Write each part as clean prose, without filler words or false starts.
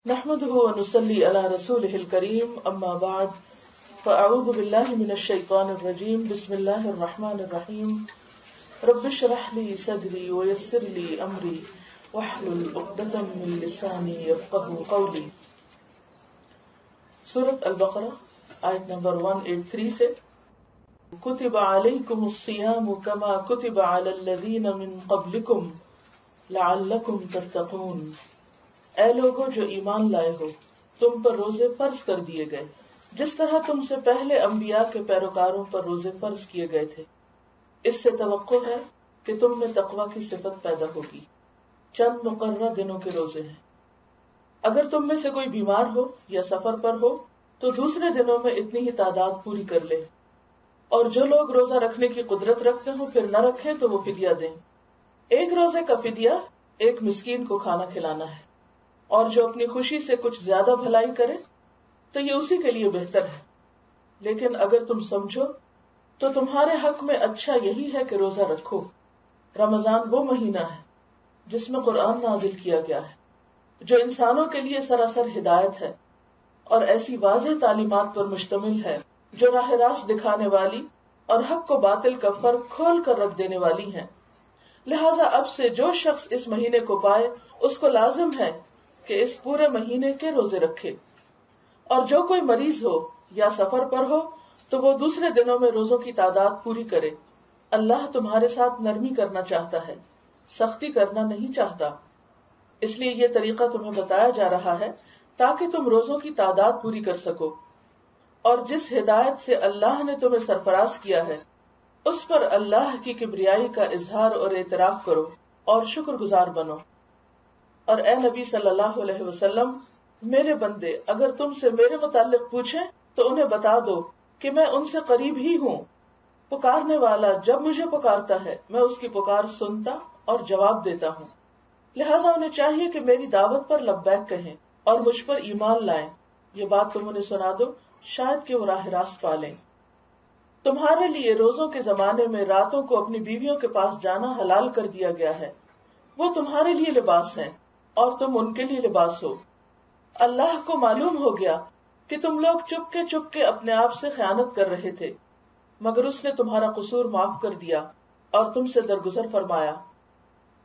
نحمده ونصلي على رسوله الكريم اما بعد فاعوذ بالله من الشيطان الرجيم بسم الله الرحمن الرحيم رب اشرح لي صدري ويسر لي امري واحلل عقدة من لساني يفقهوا قولي. سورۃ البقرہ آیت نمبر 183 سے کتب علیکم الصیام کما کتب علی الذین من قبلکم لعلکم تتقون. اے لوگو جو ایمان لائے ہو، تم پر روزے فرض کر دیے گئے جس طرح تم سے پہلے انبیاء کے پیروکاروں پر روزے فرض کیے گئے تھے. اس سے توقع ہے کہ تم میں تقوی کی صفت پیدا ہوگی. چند مقررہ دنوں کے روزے ہیں. اگر تم میں سے کوئی بیمار ہو یا سفر پر ہو تو دوسرے دنوں میں اتنی ہی تعداد پوری کر لے، اور جو لوگ روزہ رکھنے کی قدرت رکھتے ہوں پھر نہ رکھیں تو وہ فدیہ دیں. ایک روزے کا فدیہ ایک مسکین کو کھانا کھلانا ہے، اور جو اپنی خوشی سے کچھ زیادہ بھلائی کرے تو یہ اسی کے لیے بہتر ہے. لیکن اگر تم سمجھو تو تمہارے حق میں اچھا یہی ہے کہ روزہ رکھو. رمضان وہ مہینہ ہے جس میں قرآن نازل کیا گیا ہے، جو انسانوں کے لیے سراسر ہدایت ہے اور ایسی واضح تعلیمات پر مشتمل ہے جو راہ راست دکھانے والی اور حق و باطل کا فرق کھول کر رکھ دینے والی ہیں. لہٰذا اب سے جو شخص اس مہینے کو پائے اس کو لازم ہے کہ اس پورے مہینے کے روزے رکھے، اور جو کوئی مریض ہو یا سفر پر ہو تو وہ دوسرے دنوں میں روزوں کی تعداد پوری کرے. اللہ تمہارے ساتھ نرمی کرنا چاہتا ہے، سختی کرنا نہیں چاہتا. اس لیے یہ طریقہ تمہیں بتایا جا رہا ہے تاکہ تم روزوں کی تعداد پوری کر سکو. اور جس ہدایت سے اللہ نے تمہیں سرفراز کیا ہے اس پر اللہ کی کبریائی کا اظہار اور اعتراف کرو اور شکر گزار بنو. اور اے نبی صلی اللہ علیہ وسلم، میرے بندے اگر تم سے میرے متعلق پوچھیں تو انہیں بتا دو کہ میں ان سے قریب ہی ہوں. پکارنے والا جب مجھے پکارتا ہے میں اس کی پکار سنتا اور جواب دیتا ہوں. لہٰذا انہیں چاہیے کہ میری دعوت پر لبیک کہیں اور مجھ پر ایمان لائیں. یہ بات تم انہیں سنا دو شاید کہ وہ راہ راست پالیں. تمہارے لیے روزوں کے زمانے میں راتوں کو اپنی بیویوں کے پاس جانا حلال کر دیا گیا ہے. وہ تمہارے لیے لباس ہیں اور تم ان کے لیے لباس ہو. اللہ کو معلوم ہو گیا کہ تم لوگ چپ کے اپنے آپ سے خیانت کر رہے تھے، مگر اس نے تمہارا قصور معاف کر دیا اور تم سے درگزر فرمایا.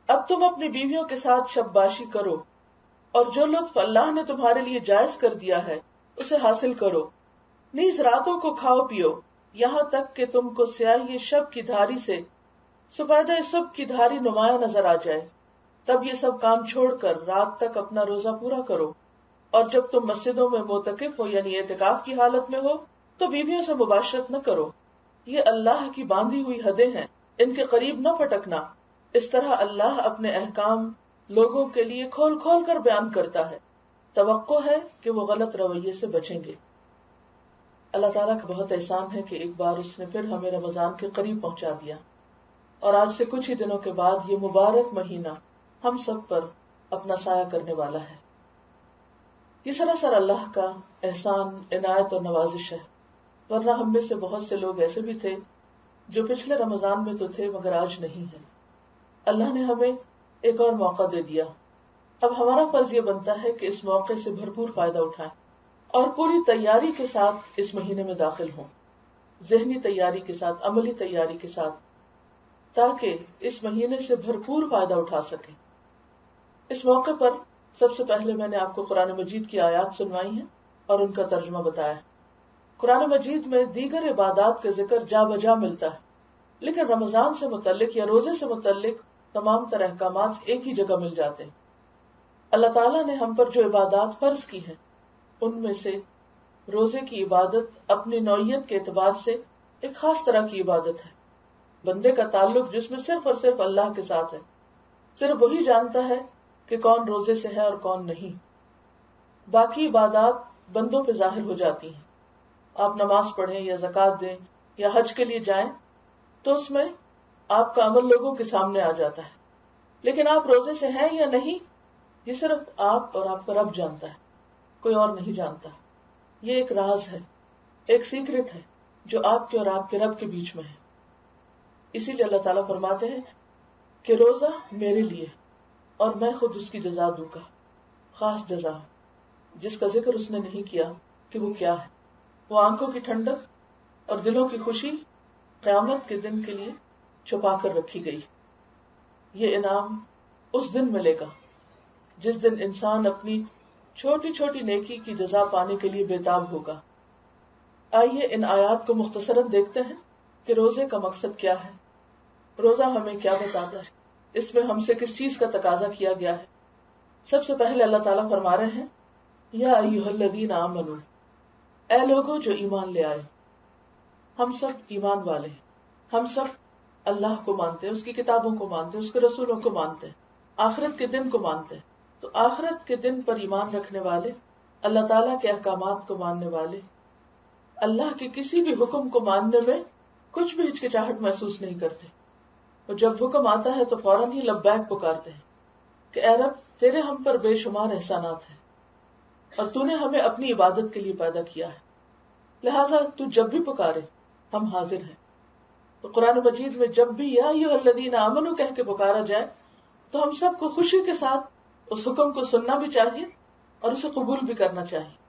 اب تم اپنی بیویوں کے ساتھ شب باشی کرو، اور جو لطف اللہ نے تمہارے لیے جائز کر دیا ہے اسے حاصل کرو. نیز راتوں کو کھاؤ پیو یہاں تک کہ تم کو سیاہی شب کی دھاری سے سپیدہ صبح کی دھاری نمایاں نظر آ جائے. تب یہ سب کام چھوڑ کر رات تک اپنا روزہ پورا کرو. اور جب تم مسجدوں میں معتکف ہو یعنی اعتکاف کی حالت میں ہو تو بیویوں سے مباشرت نہ کرو. یہ اللہ کی باندھی ہوئی حدیں ہیں، ان کے قریب نہ پھٹکنا. اس طرح اللہ اپنے احکام لوگوں کے لیے کھول کھول کر بیان کرتا ہے. توقع ہے کہ وہ غلط رویے سے بچیں گے. اللہ تعالیٰ کا بہت احسان ہے کہ ایک بار اس نے پھر ہمیں رمضان کے قریب پہنچا دیا، اور آج سے کچھ ہی دنوں کے بعد یہ مبارک مہینہ ہم سب پر اپنا سایہ کرنے والا ہے. یہ سراسر اللہ کا احسان، عنایت اور نوازش ہے، ورنہ ہم میں سے بہت سے لوگ ایسے بھی تھے جو پچھلے رمضان میں تو تھے مگر آج نہیں ہیں. اللہ نے ہمیں ایک اور موقع دے دیا. اب ہمارا فرض یہ بنتا ہے کہ اس موقع سے بھرپور فائدہ اٹھائیں اور پوری تیاری کے ساتھ اس مہینے میں داخل ہوں، ذہنی تیاری کے ساتھ، عملی تیاری کے ساتھ، تاکہ اس مہینے سے بھرپور فائدہ اٹھا سکیں. اس موقع پر سب سے پہلے میں نے آپ کو قرآن مجید کی آیات سنوائی ہیں اور ان کا ترجمہ بتایا ہے. قرآن مجید میں دیگر عبادات کا ذکر جا بجا ملتا ہے، لیکن رمضان سے متعلق یا روزے سے متعلق تمام تر احکامات ایک ہی جگہ مل جاتے ہیں. اللہ تعالیٰ نے ہم پر جو عبادات فرض کی ہیں ان میں سے روزے کی عبادت اپنی نوعیت کے اعتبار سے ایک خاص طرح کی عبادت ہے. بندے کا تعلق جس میں صرف اور صرف اللہ کے ساتھ ہے. صرف وہی جانتا ہے کہ کون روزے سے ہے اور کون نہیں. باقی عبادات بندوں پہ ظاہر ہو جاتی ہیں. آپ نماز پڑھیں یا زکوٰۃ دیں یا حج کے لیے جائیں تو اس میں آپ کا عمل لوگوں کے سامنے آ جاتا ہے، لیکن آپ روزے سے ہیں یا نہیں یہ صرف آپ اور آپ کا رب جانتا ہے، کوئی اور نہیں جانتا. یہ ایک راز ہے، ایک سیکرٹ ہے جو آپ کے اور آپ کے رب کے بیچ میں ہے. اسی لیے اللہ تعالیٰ فرماتے ہیں کہ روزہ میرے لیے اور میں خود اس کی جزا دوں گا، خاص جزا. جس کا ذکر اس نے نہیں کیا کہ وہ کیا ہے. وہ آنکھوں کی ٹھنڈک اور دلوں کی خوشی قیامت کے دن کے لیے چھپا کر رکھی گئی. یہ انعام اس دن ملے گا جس دن انسان اپنی چھوٹی چھوٹی نیکی کی جزا پانے کے لیے بےتاب ہوگا. آئیے ان آیات کو مختصراً دیکھتے ہیں کہ روزے کا مقصد کیا ہے، روزہ ہمیں کیا بتاتا ہے، اس میں ہم سے کس چیز کا تقاضا کیا گیا ہے. سب سے پہلے اللہ تعالیٰ فرما رہے ہیں یا ایھا الذین آمنوا، اے لوگوں جو ایمان لے آئے. ہم سب ایمان والے ہیں، ہم سب اللہ کو مانتے ہیں، اس کی کتابوں کو مانتے ہیں، اس کے رسولوں کو مانتے ہیں، آخرت کے دن کو مانتے ہیں. تو آخرت کے دن پر ایمان رکھنے والے، اللہ تعالیٰ کے احکامات کو ماننے والے، اللہ کے کسی بھی حکم کو ماننے میں کچھ بھی ہچکچاہٹ محسوس نہیں کرتے. اور جب حکم آتا ہے تو فوراً ہی لبیک پکارتے ہیں کہ اے رب تیرے ہم پر بے شمار احسانات ہیں اور تو نے ہمیں اپنی عبادت کے لیے پیدا کیا ہے، لہٰذا تو جب بھی پکارے ہم حاضر ہیں. تو قرآن مجید میں جب بھی یا ایھا الذین آمنوا کہہ کے پکارا جائے تو ہم سب کو خوشی کے ساتھ اس حکم کو سننا بھی چاہیے اور اسے قبول بھی کرنا چاہیے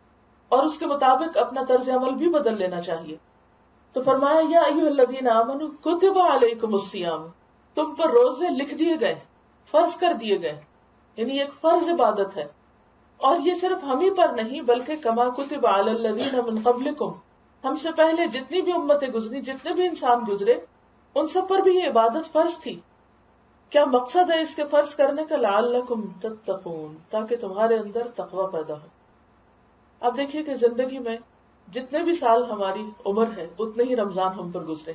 اور اس کے مطابق اپنا طرز عمل بھی بدل لینا چاہیے. تو فرمایا یا ایھا الذین آمنوا کتب علیکم الصیام، تم پر روزے لکھ دیے گئے، فرض کر دیے گئے، یعنی ایک فرض عبادت ہے. اور یہ صرف ہم ہی پر نہیں بلکہ کما کتب علی الذین من قبلکم، ہم سے پہلے جتنی بھی امتیں گزری، جتنے بھی انسان گزرے، ان سب پر بھی یہ عبادت فرض تھی. کیا مقصد ہے اس کے فرض کرنے کا؟ لعلکم تتقون، تاکہ تمہارے اندر تقوی پیدا ہو. اب دیکھیے کہ زندگی میں جتنے بھی سال ہماری عمر ہے اتنے ہی رمضان ہم پر گزرے.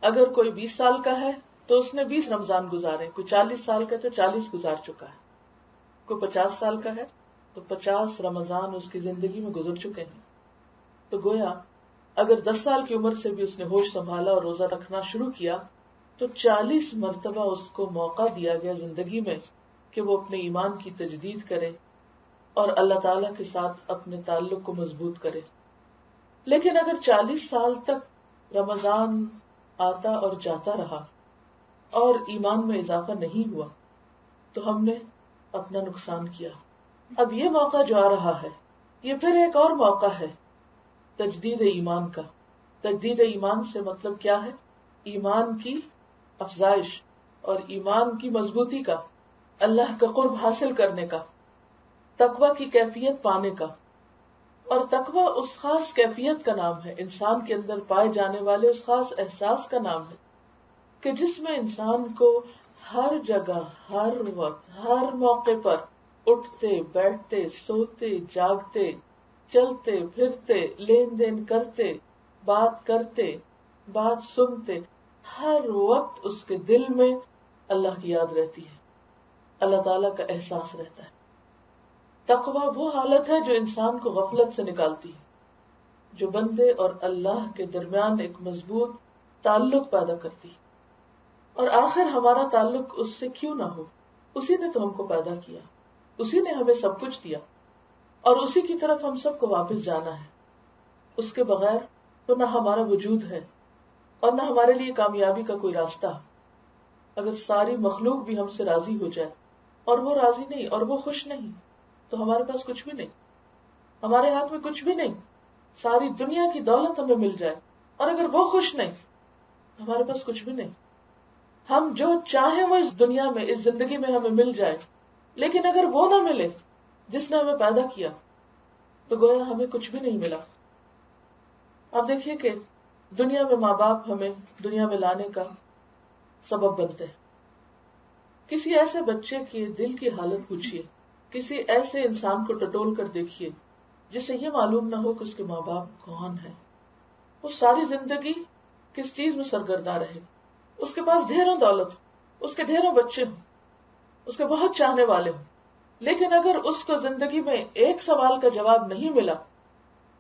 اگر کوئی 20 سال کا ہے تو اس نے 20 رمضان گزارے، کوئی 40 سال کا تو 40 گزار چکا ہے، کوئی 50 سال کا ہے تو 50 رمضان اس کی زندگی میں گزر چکے ہیں. تو گویا اگر 10 سال کی عمر سے بھی اس نے ہوش سنبھالا اور روزہ رکھنا شروع کیا تو 40 مرتبہ اس کو موقع دیا گیا زندگی میں کہ وہ اپنے ایمان کی تجدید کرے اور اللہ تعالیٰ کے ساتھ اپنے تعلق کو مضبوط کرے. لیکن اگر 40 سال تک رمضان آتا اور جاتا رہا اور ایمان میں اضافہ نہیں ہوا تو ہم نے اپنا نقصان کیا. اب یہ موقع جو آ رہا ہے یہ پھر ایک اور موقع ہے تجدید ایمان کا. تجدید ایمان سے مطلب کیا ہے؟ ایمان کی افزائش اور ایمان کی مضبوطی کا، اللہ کا قرب حاصل کرنے کا، تقوی کی کیفیت پانے کا. اور تقوی اس خاص کیفیت کا نام ہے، انسان کے اندر پائے جانے والے اس خاص احساس کا نام ہے کہ جس میں انسان کو ہر جگہ، ہر وقت، ہر موقع پر اٹھتے بیٹھتے سوتے جاگتے چلتے پھرتے لین دین کرتے بات کرتے بات سنتے ہر وقت اس کے دل میں اللہ کی یاد رہتی ہے، اللہ تعالیٰ کا احساس رہتا ہے. تقویٰ وہ حالت ہے جو انسان کو غفلت سے نکالتی ہے، جو بندے اور اللہ کے درمیان ایک مضبوط تعلق پیدا کرتی ہے. اور آخر ہمارا تعلق اس سے کیوں نہ ہو؟ اسی نے تو ہم کو پیدا کیا، اسی نے ہمیں سب کچھ دیا اور اسی کی طرف ہم سب کو واپس جانا ہے. اس کے بغیر تو نہ ہمارا وجود ہے اور نہ ہمارے لیے کامیابی کا کوئی راستہ. اگر ساری مخلوق بھی ہم سے راضی ہو جائے اور وہ راضی نہیں اور وہ خوش نہیں تو ہمارے پاس کچھ بھی نہیں، ہمارے ہاتھ میں کچھ بھی نہیں. ساری دنیا کی دولت ہمیں مل جائے اور اگر وہ خوش نہیں تو ہمارے پاس کچھ بھی نہیں. ہم جو چاہیں وہ اس دنیا میں اس زندگی میں ہمیں مل جائے، لیکن اگر وہ نہ ملے جس نے ہمیں پیدا کیا تو گویا ہمیں کچھ بھی نہیں ملا. آپ دیکھیے کہ دنیا میں ماں باپ ہمیں دنیا میں لانے کا سبب بنتے ہیں. کسی ایسے بچے کے دل کی حالت پوچھیے، کسی ایسے انسان کو ٹٹول کر دیکھیے جسے یہ معلوم نہ ہو کہ اس کے ماں باپ کون ہیں. وہ ساری زندگی کس چیز میں سرگرداں رہے، اس کے پاس ڈھیروں دولت ہو، اس کے ڈھیروں بچے ہوں، اس کے بہت چاہنے والے ہوں، لیکن اگر اس کو زندگی میں ایک سوال کا جواب نہیں ملا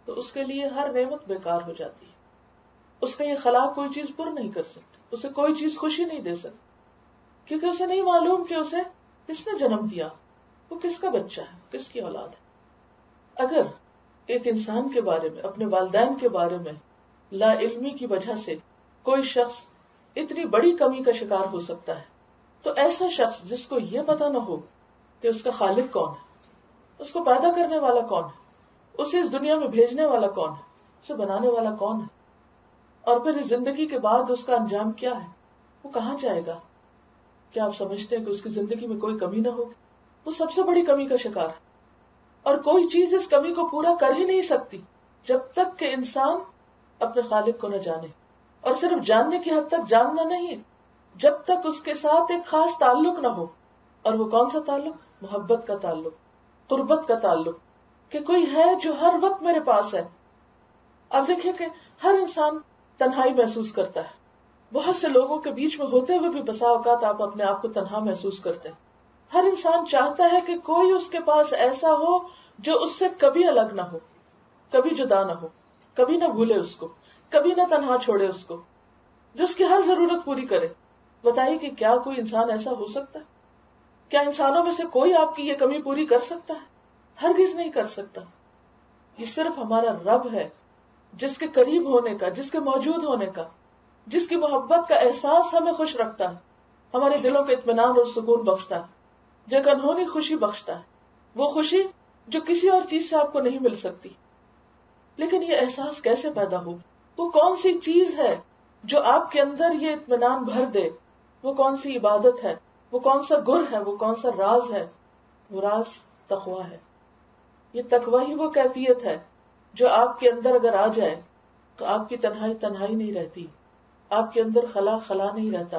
تو اس کے لیے ہر نعمت بیکار ہو جاتی ہے. اس کا یہ خلا کوئی چیز پر نہیں کر سکتی، اسے کوئی چیز خوشی نہیں دے سکتی، کیونکہ اسے نہیں معلوم کہ اسے کس نے جنم دیا، وہ کس کا بچہ ہے، کس کی اولاد ہے. اگر ایک انسان کے بارے میں، اپنے والدین کے بارے میں لا علمی کی وجہ سے کوئی شخص اتنی بڑی کمی کا شکار ہو سکتا ہے تو ایسا شخص جس کو یہ پتا نہ ہو کہ اس کا خالق کون ہے، اس کو پیدا کرنے والا کون ہے؟ اسے اس دنیا میں بھیجنے والا کون ہے؟ اسے بنانے والا کون ہے؟ اور پھر اس زندگی کے بعد اس کا انجام کیا ہے؟ وہ کہاں جائے گا؟ کیا آپ سمجھتے ہیں کہ اس کی زندگی میں کوئی کمی نہ ہوگی؟ وہ سب سے بڑی کمی کا شکار ہے، اور کوئی چیز اس کمی کو پورا کر ہی نہیں سکتی جب تک کہ انسان اپنے خالق کو نہ جانے، اور صرف جاننے کی حد تک جاننا نہیں، جب تک اس کے ساتھ ایک خاص تعلق نہ ہو۔ اور وہ کون سا تعلق؟ محبت کا تعلق، قربت کا تعلق، کہ کوئی ہے جو ہر وقت میرے پاس ہے۔ آپ دیکھیں کہ ہر انسان تنہائی محسوس کرتا ہے، بہت سے لوگوں کے بیچ میں ہوتے ہوئے بھی بسا اوقات آپ اپنے آپ کو تنہا محسوس کرتے ہیں۔ ہر انسان چاہتا ہے کہ کوئی اس کے پاس ایسا ہو جو اس سے کبھی الگ نہ ہو، کبھی جدا نہ ہو، کبھی نہ بھولے اس کو، کبھی نہ تنہا چھوڑے اس کو، جو اس کی ہر ضرورت پوری کرے۔ بتائیے کہ کیا کوئی انسان ایسا ہو سکتا ہے؟ کیا انسانوں میں سے کوئی آپ کی یہ کمی پوری کر سکتا ہے؟ ہرگز نہیں کر سکتا۔ یہ صرف ہمارا رب ہے، جس کے قریب ہونے کا، جس کے موجود ہونے کا، جس کی محبت کا احساس ہمیں خوش رکھتا ہے، ہمارے دلوں کو اطمینان اور سکون بخشتا ہے، جو ایک انہونی خوشی بخشتا ہے، وہ خوشی جو کسی اور چیز سے آپ کو نہیں مل سکتی۔ لیکن یہ احساس کیسے پیدا ہو؟ وہ کون سی چیز ہے جو آپ کے اندر یہ اطمینان بھر دے؟ وہ کون سی عبادت ہے؟ وہ کون سا گر ہے؟ وہ کون سا راز ہے؟ وہ راز تقویٰ ہے۔ یہ تقویٰ ہی وہ کیفیت ہے جو آپ کے اندر اگر آ جائے تو آپ کی تنہائی تنہائی نہیں رہتی، آپ کے اندر خلا خلا نہیں رہتا،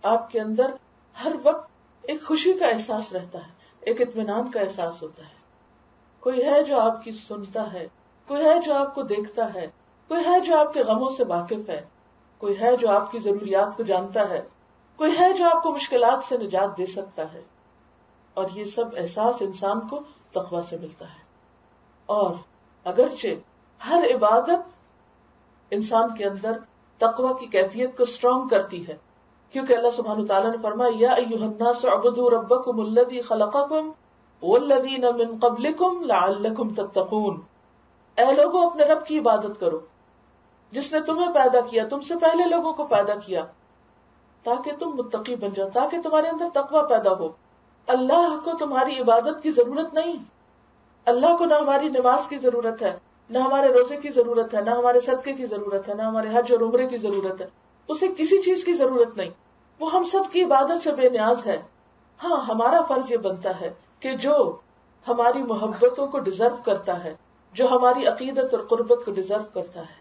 آپ کے اندر ہر وقت ایک خوشی کا احساس رہتا ہے، ایک اطمینان کا احساس ہوتا ہے۔ کوئی ہے جو آپ کی سنتا ہے، کوئی ہے جو آپ کو دیکھتا ہے، کوئی ہے جو آپ کے غموں سے واقف ہے، کوئی ہے جو آپ کی ضروریات کو جانتا ہے، کوئی ہے جو آپ کو مشکلات سے نجات دے سکتا ہے۔ اور یہ سب احساس انسان کو تقویٰ سے ملتا ہے۔ اور اگرچہ ہر عبادت انسان کے اندر تقویٰ کی کیفیت کو اسٹرانگ کرتی ہے، کیونکہ اللہ سبحانہ وتعالیٰ نے فرمایا یا ایھا الناس اعبدوا ربکم الذی خلقکم والذین من قبلکم لعلکم تتقون، اے لوگوں اپنے رب کی عبادت کرو جس نے تمہیں پیدا کیا، تم سے پہلے لوگوں کو پیدا کیا، تاکہ تم متقی بن جاؤ، تاکہ تمہارے اندر تقویٰ پیدا ہو۔ اللہ کو تمہاری عبادت کی ضرورت نہیں، اللہ کو نہ ہماری نماز کی ضرورت ہے، نہ ہمارے روزے کی ضرورت ہے، نہ ہمارے صدقے کی ضرورت ہے، نہ ہمارے حج اور عمرے کی ضرورت ہے، اسے کسی چیز کی ضرورت نہیں، وہ ہم سب کی عبادت سے بے نیاز ہے۔ ہاں، ہمارا فرض یہ بنتا ہے کہ جو ہماری محبتوں کو ڈیزرو کرتا ہے، جو ہماری عقیدت اور قربت کو ڈیزرو کرتا ہے،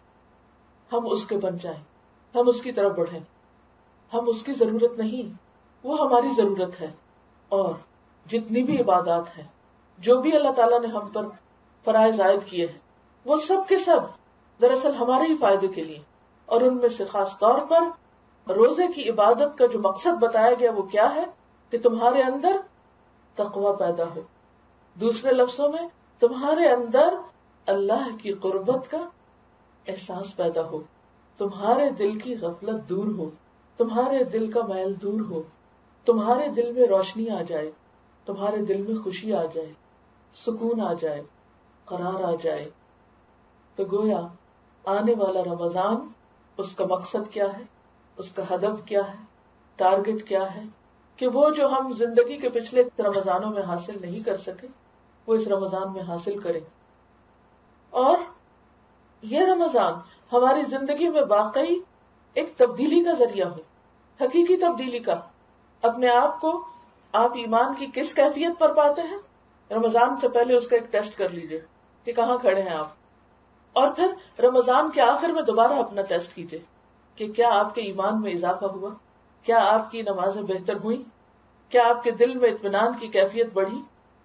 ہم اس کے بن جائیں، ہم اس کی طرف بڑھیں۔ ہم اس کی ضرورت نہیں، وہ ہماری ضرورت ہے۔ اور جتنی بھی عبادات ہیں، جو بھی اللہ تعالیٰ نے ہم پر فرائض عائد کیے ہیں، وہ سب کے سب دراصل ہمارے ہی فائدے کے لیے، اور ان میں سے خاص طور پر روزے کی عبادت کا جو مقصد بتایا گیا وہ کیا ہے؟ کہ تمہارے اندر تقویٰ پیدا ہو، دوسرے لفظوں میں تمہارے اندر اللہ کی قربت کا احساس پیدا ہو، تمہارے دل کی غفلت دور ہو، تمہارے دل کا میل دور ہو، تمہارے دل میں روشنی آ جائے، تمہارے دل میں خوشی آ جائے، سکون آ جائے، قرار آ جائے۔ تو گویا آنے والا رمضان، اس کا مقصد کیا ہے، اس کا ہدف کیا ہے، ٹارگٹ کیا ہے، کہ وہ جو ہم زندگی کے پچھلے رمضانوں میں حاصل نہیں کر سکے وہ اس رمضان میں حاصل کریں، اور یہ رمضان ہماری زندگی میں واقعی ایک تبدیلی کا ذریعہ ہو، حقیقی تبدیلی کا۔ اپنے آپ کو آپ ایمان کی کس کیفیت پر پاتے ہیں، رمضان سے پہلے اس کا ایک ٹیسٹ کر لیجئے کہ کہاں کھڑے ہیں آپ، اور پھر رمضان کے آخر میں دوبارہ اپنا ٹیسٹ کیجئے کہ کیا آپ کے ایمان میں اضافہ ہوا، کیا آپ کی نمازیں بہتر ہوئیں، کیا آپ کے دل میں اطمینان کی کیفیت بڑھی،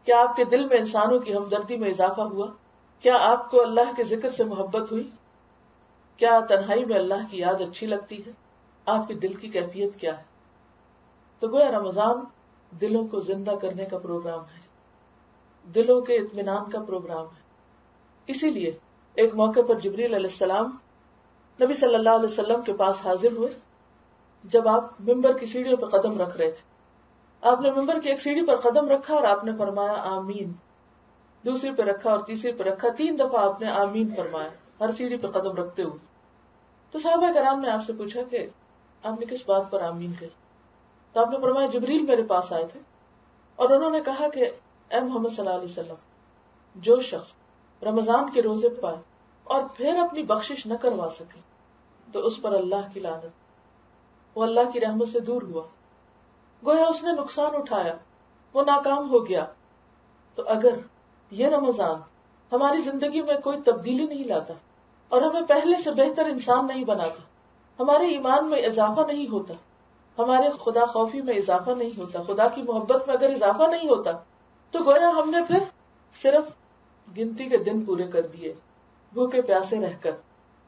کیا آپ کے دل میں انسانوں کی ہمدردی میں اضافہ ہوا، کیا آپ کو اللہ کے ذکر سے محبت ہوئی، کیا تنہائی میں اللہ کی یاد اچھی لگتی ہے، آپ کے دل کی کیفیت کیا ہے۔ تو گویا رمضان دلوں کو زندہ کرنے کا پروگرام ہے، دلوں کے اطمینان کا پروگرام ہے۔ اسی لیے ایک موقع پر جبریل علیہ السلام نبی صلی اللہ علیہ وسلم کے پاس حاضر ہوئے جب آپ ممبر کی سیڑھیوں پر قدم رکھ رہے تھے۔ آپ نے ممبر کی ایک سیڑھی پر قدم رکھا اور آپ نے فرمایا آمین، دوسری پہ رکھا اور تیسری پہ رکھا، 3 دفعہ آپ نے آمین فرمایا ہر سیڑھی پہ قدم رکھتے ہوئے۔ تو صحابہ کرام نے آپ سے پوچھا کہ آپ نے کس بات پر آمین کہی؟ تو آپ نے فرمایا جبریل میرے پاس آئے تھے اور انہوں نے کہا کہ اے محمد صلی اللہ علیہ وسلم، جو شخص رمضان کے روزے پائے اور پھر اپنی بخشش نہ کروا سکے تو اس پر اللہ کی لعنت، وہ اللہ کی رحمت سے دور ہوا، گویا اس نے نقصان اٹھایا، وہ ناکام ہو گیا۔ تو اگر یہ رمضان ہماری زندگی میں کوئی تبدیلی نہیں لاتا اور ہمیں پہلے سے بہتر انسان نہیں بناتا، ہمارے ایمان میں اضافہ نہیں ہوتا، ہمارے خدا خوفی میں اضافہ نہیں ہوتا، خدا کی محبت میں اگر اضافہ نہیں ہوتا، تو گویا ہم نے پھر صرف گنتی کے دن پورے کر دیے، بھوکے پیاسے رہ کر،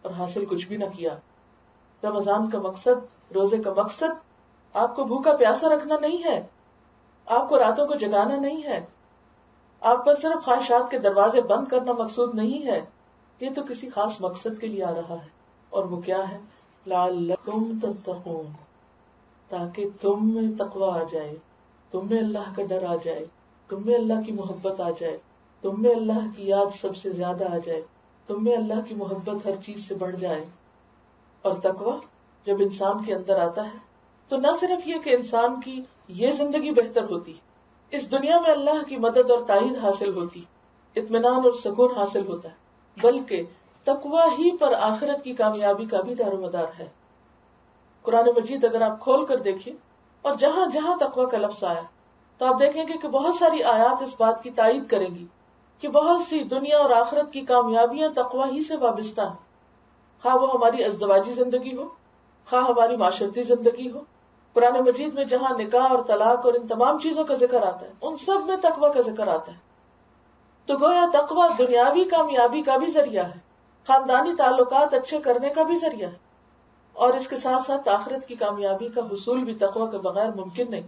اور حاصل کچھ بھی نہ کیا۔ رمضان کا مقصد، روزے کا مقصد آپ کو بھوکا پیاسا رکھنا نہیں ہے، آپ کو راتوں کو جگانا نہیں ہے، آپ پر صرف خواہشات کے دروازے بند کرنا مقصود نہیں ہے، یہ تو کسی خاص مقصد کے لیے آ رہا ہے، اور وہ کیا ہے؟ لعلکم تتقون، تاکہ تم میں تقوی آ جائے، تم میں اللہ کا ڈر آ جائے، تم میں اللہ کی محبت آ جائے، تم میں اللہ کی یاد سب سے زیادہ آ جائے، تم میں اللہ کی محبت ہر چیز سے بڑھ جائے۔ اور تقوی جب انسان کے اندر آتا ہے تو نہ صرف یہ کہ انسان کی یہ زندگی بہتر ہوتی، اس دنیا میں اللہ کی مدد اور تائید حاصل ہوتی، اطمینان اور سکون حاصل ہوتا ہے، بلکہ تقوی ہی پر آخرت کی کامیابی کا بھی دار و مدار ہے۔ قرآن مجید اگر آپ کھول کر دیکھیں اور جہاں جہاں تقوی کا لفظ آیا تو آپ دیکھیں گے کہ بہت ساری آیات اس بات کی تائید کریں گی کہ بہت سی دنیا اور آخرت کی کامیابیاں تقوی ہی سے وابستہ ہیں، خواہ وہ ہماری ازدواجی زندگی ہو، خواہ ہماری معاشرتی زندگی ہو۔ قرآن مجید میں جہاں نکاح اور طلاق اور ان تمام چیزوں کا ذکر آتا ہے، ان سب میں تقوی کا ذکر آتا ہے۔ تو گویا تقوی دنیاوی کامیابی کا بھی ذریعہ ہے، خاندانی تعلقات اچھے کرنے کا بھی ذریعہ ہے، اور اس کے ساتھ ساتھ آخرت کی کامیابی کا حصول بھی تقوی کے بغیر ممکن نہیں۔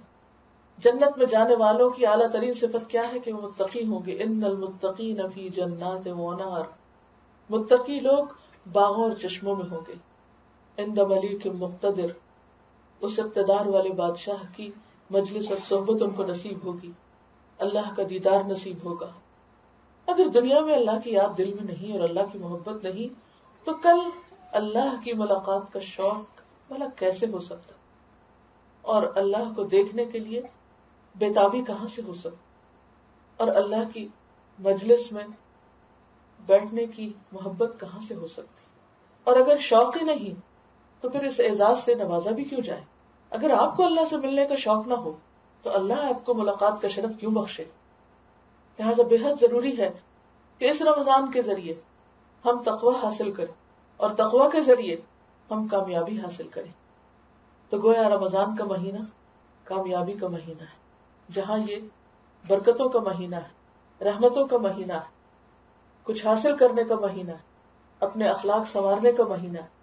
جنت میں جانے والوں کی اعلیٰ ترین صفت کیا ہے کہ وہ متقی ہوں گے، ان المتقین فی جنات و نہر، متقی لوگ باغوں اور چشموں میں ہوں گے، عند ملیک مقتدر، اس اقتدار والے بادشاہ کی مجلس اور صحبت ان کو نصیب ہوگی، اللہ کا دیدار نصیب ہوگا۔ اگر دنیا میں اللہ کی یاد دل میں نہیں اور اللہ کی محبت نہیں تو کل اللہ کی ملاقات کا شوق بھلا کیسے ہو سکتا، اور اللہ کو دیکھنے کے لیے بےتابی کہاں سے ہو سکتی، اور اللہ کی مجلس میں بیٹھنے کی محبت کہاں سے ہو سکتی۔ اور اگر شوق ہی نہیں تو پھر اس اعزاز سے نوازا بھی کیوں جائے؟ اگر آپ کو اللہ سے ملنے کا شوق نہ ہو تو اللہ آپ کو ملاقات کا شرف کیوں بخشے؟ لہٰذا بے حد ضروری ہے کہ اس رمضان کے ذریعے ہم تقوی حاصل کریں اور تقوی کے ذریعے ہم کامیابی حاصل کریں۔ تو گویا رمضان کا مہینہ کامیابی کا مہینہ ہے، جہاں یہ برکتوں کا مہینہ ہے، رحمتوں کا مہینہ ہے، کچھ حاصل کرنے کا مہینہ ہے، اپنے اخلاق سنوارنے کا مہینہ ہے،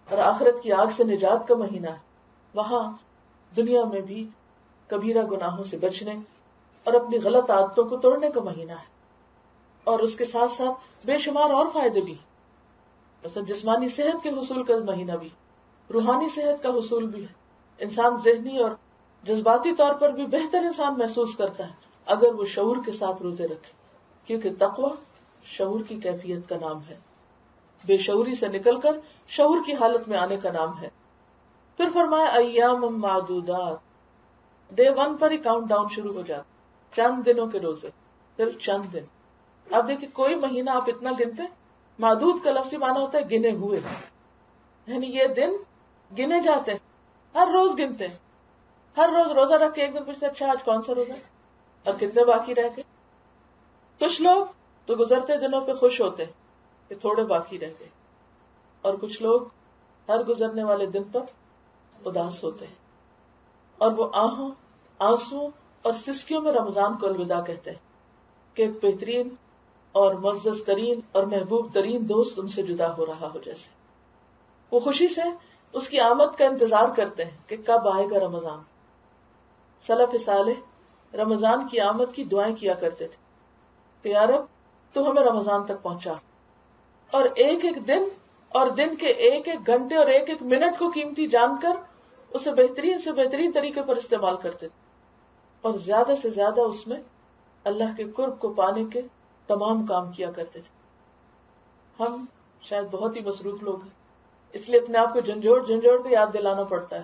اور آخرت کی آگ سے نجات کا مہینہ ہے۔ وہاں دنیا میں بھی کبیرہ گناہوں سے بچنے اور اپنی غلط عادتوں کو توڑنے کا مہینہ ہے، اور اس کے ساتھ ساتھ بے شمار اور فائدے بھی، مثلا جسمانی صحت کے حصول کا مہینہ بھی، روحانی صحت کا حصول بھی ہے۔ انسان ذہنی اور جذباتی طور پر بھی بہتر انسان محسوس کرتا ہے اگر وہ شعور کے ساتھ روزے رکھے، کیونکہ تقوی شعور کی کیفیت کا نام ہے، بے شعوری سے نکل کر شعور کی حالت میں آنے کا نام ہے۔ پھر فرمایا ایام معدودات، ڈے 1 پر ہی کاؤنٹ ڈاؤن شروع ہو جاتا، چند دنوں کے روزے، صرف چند دن۔ اب دیکھیں کوئی مہینہ آپ اتنا گنتے، معدود کا لفظی معنی ہوتا ہے گنے ہوئے، یعنی یہ دن گنے جاتے ہیں، ہر روز گنتے ہیں، ہر روز روزہ رکھ کے ایک دن پوچھتے اچھا آج کون سا روزہ ہے اور کتنے باقی رہ گئے۔ کچھ لوگ تو گزرتے دنوں پہ خوش ہوتے ہیں کہ تھوڑے باقی رہ گئے، اور کچھ لوگ ہر گزرنے والے دن پر اداس ہوتے ہیں، اور وہ آہوں، آنسوں اور سسکیوں میں رمضان کو الوداع کہتے ہیں کہ ایک بہترین اور معزز ترین اور محبوب ترین دوست ان سے جدا ہو رہا ہو جیسے۔ وہ خوشی سے اس کی آمد کا انتظار کرتے ہیں کہ کب آئے گا رمضان۔ سلف صالح رمضان کی آمد کی دعائیں کیا کرتے تھے کہ یا رب تو ہمیں رمضان تک پہنچا، اور ایک ایک دن اور دن کے ایک ایک گھنٹے اور ایک ایک منٹ کو قیمتی جان کر اسے بہترین سے بہترین طریقے پر استعمال کرتے تھے، اور زیادہ سے زیادہ اس میں اللہ کے قرب کو پانے کے تمام کام کیا کرتے تھے۔ ہم شاید بہت ہی مصروف لوگ ہیں، اس لیے اپنے آپ کو جھنجھوڑ جھنجھوڑ کے یاد دلانا پڑتا ہے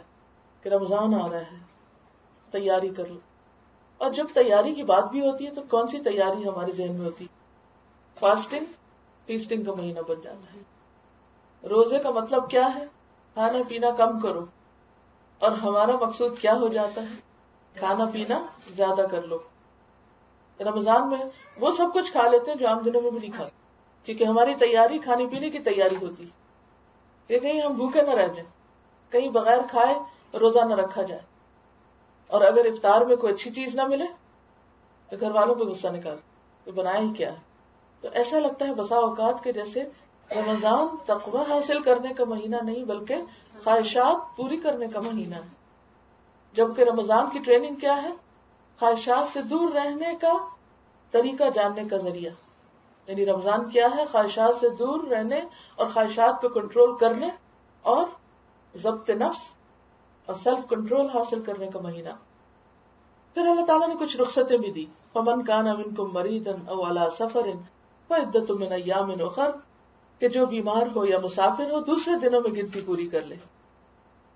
کہ رمضان آ رہا ہے، تیاری کر لو، اور جب تیاری کی بات بھی ہوتی ہے تو کون سی تیاری ہمارے ذہن میں ہوتی ہے؟ فاسٹنگ، فیسٹنگ کا مہینہ بن جاتا ہے. روزے کا مطلب کیا ہے؟ کھانا پینا کم کرو، اور ہمارا مقصود کیا ہو جاتا ہے؟ کھانا پینا زیادہ کر لو. رمضان میں وہ سب کچھ کھا لیتے ہیں جو عام دنوں میں بھی نہیں کھاتے، کیونکہ ہماری تیاری کھانے پینے کی تیاری ہوتی ہے کہ کہیں ہم بھوکے نہ رہ جائیں، کہیں بغیر کھائے روزہ نہ رکھا جائے. اور اگر افطار میں کوئی اچھی چیز نہ ملے تو گھر والوں پہ غصہ نکال تو بنایا ہی کیا ہے. تو ایسا لگتا ہے بسا اوقات کے جیسے رمضان تقوی حاصل کرنے کا مہینہ نہیں بلکہ خواہشات پوری کرنے کا مہینہ ہے. جبکہ رمضان کی ٹریننگ کیا ہے؟ خواہشات سے دور رہنے کا طریقہ جاننے کا ذریعہ. یعنی رمضان کیا ہے؟ خواہشات سے دور رہنے اور خواہشات کو کنٹرول کرنے اور ضبط نفس اور سیلف کنٹرول حاصل کرنے کا مہینہ. پھر اللہ تعالیٰ نے کچھ رخصتیں بھی دی. فمن کان منکم مریضا او علی سفر فعدۃ من ایام اخر، کہ جو بیمار ہو یا مسافر ہو دوسرے دنوں میں گنتی پوری کر لے.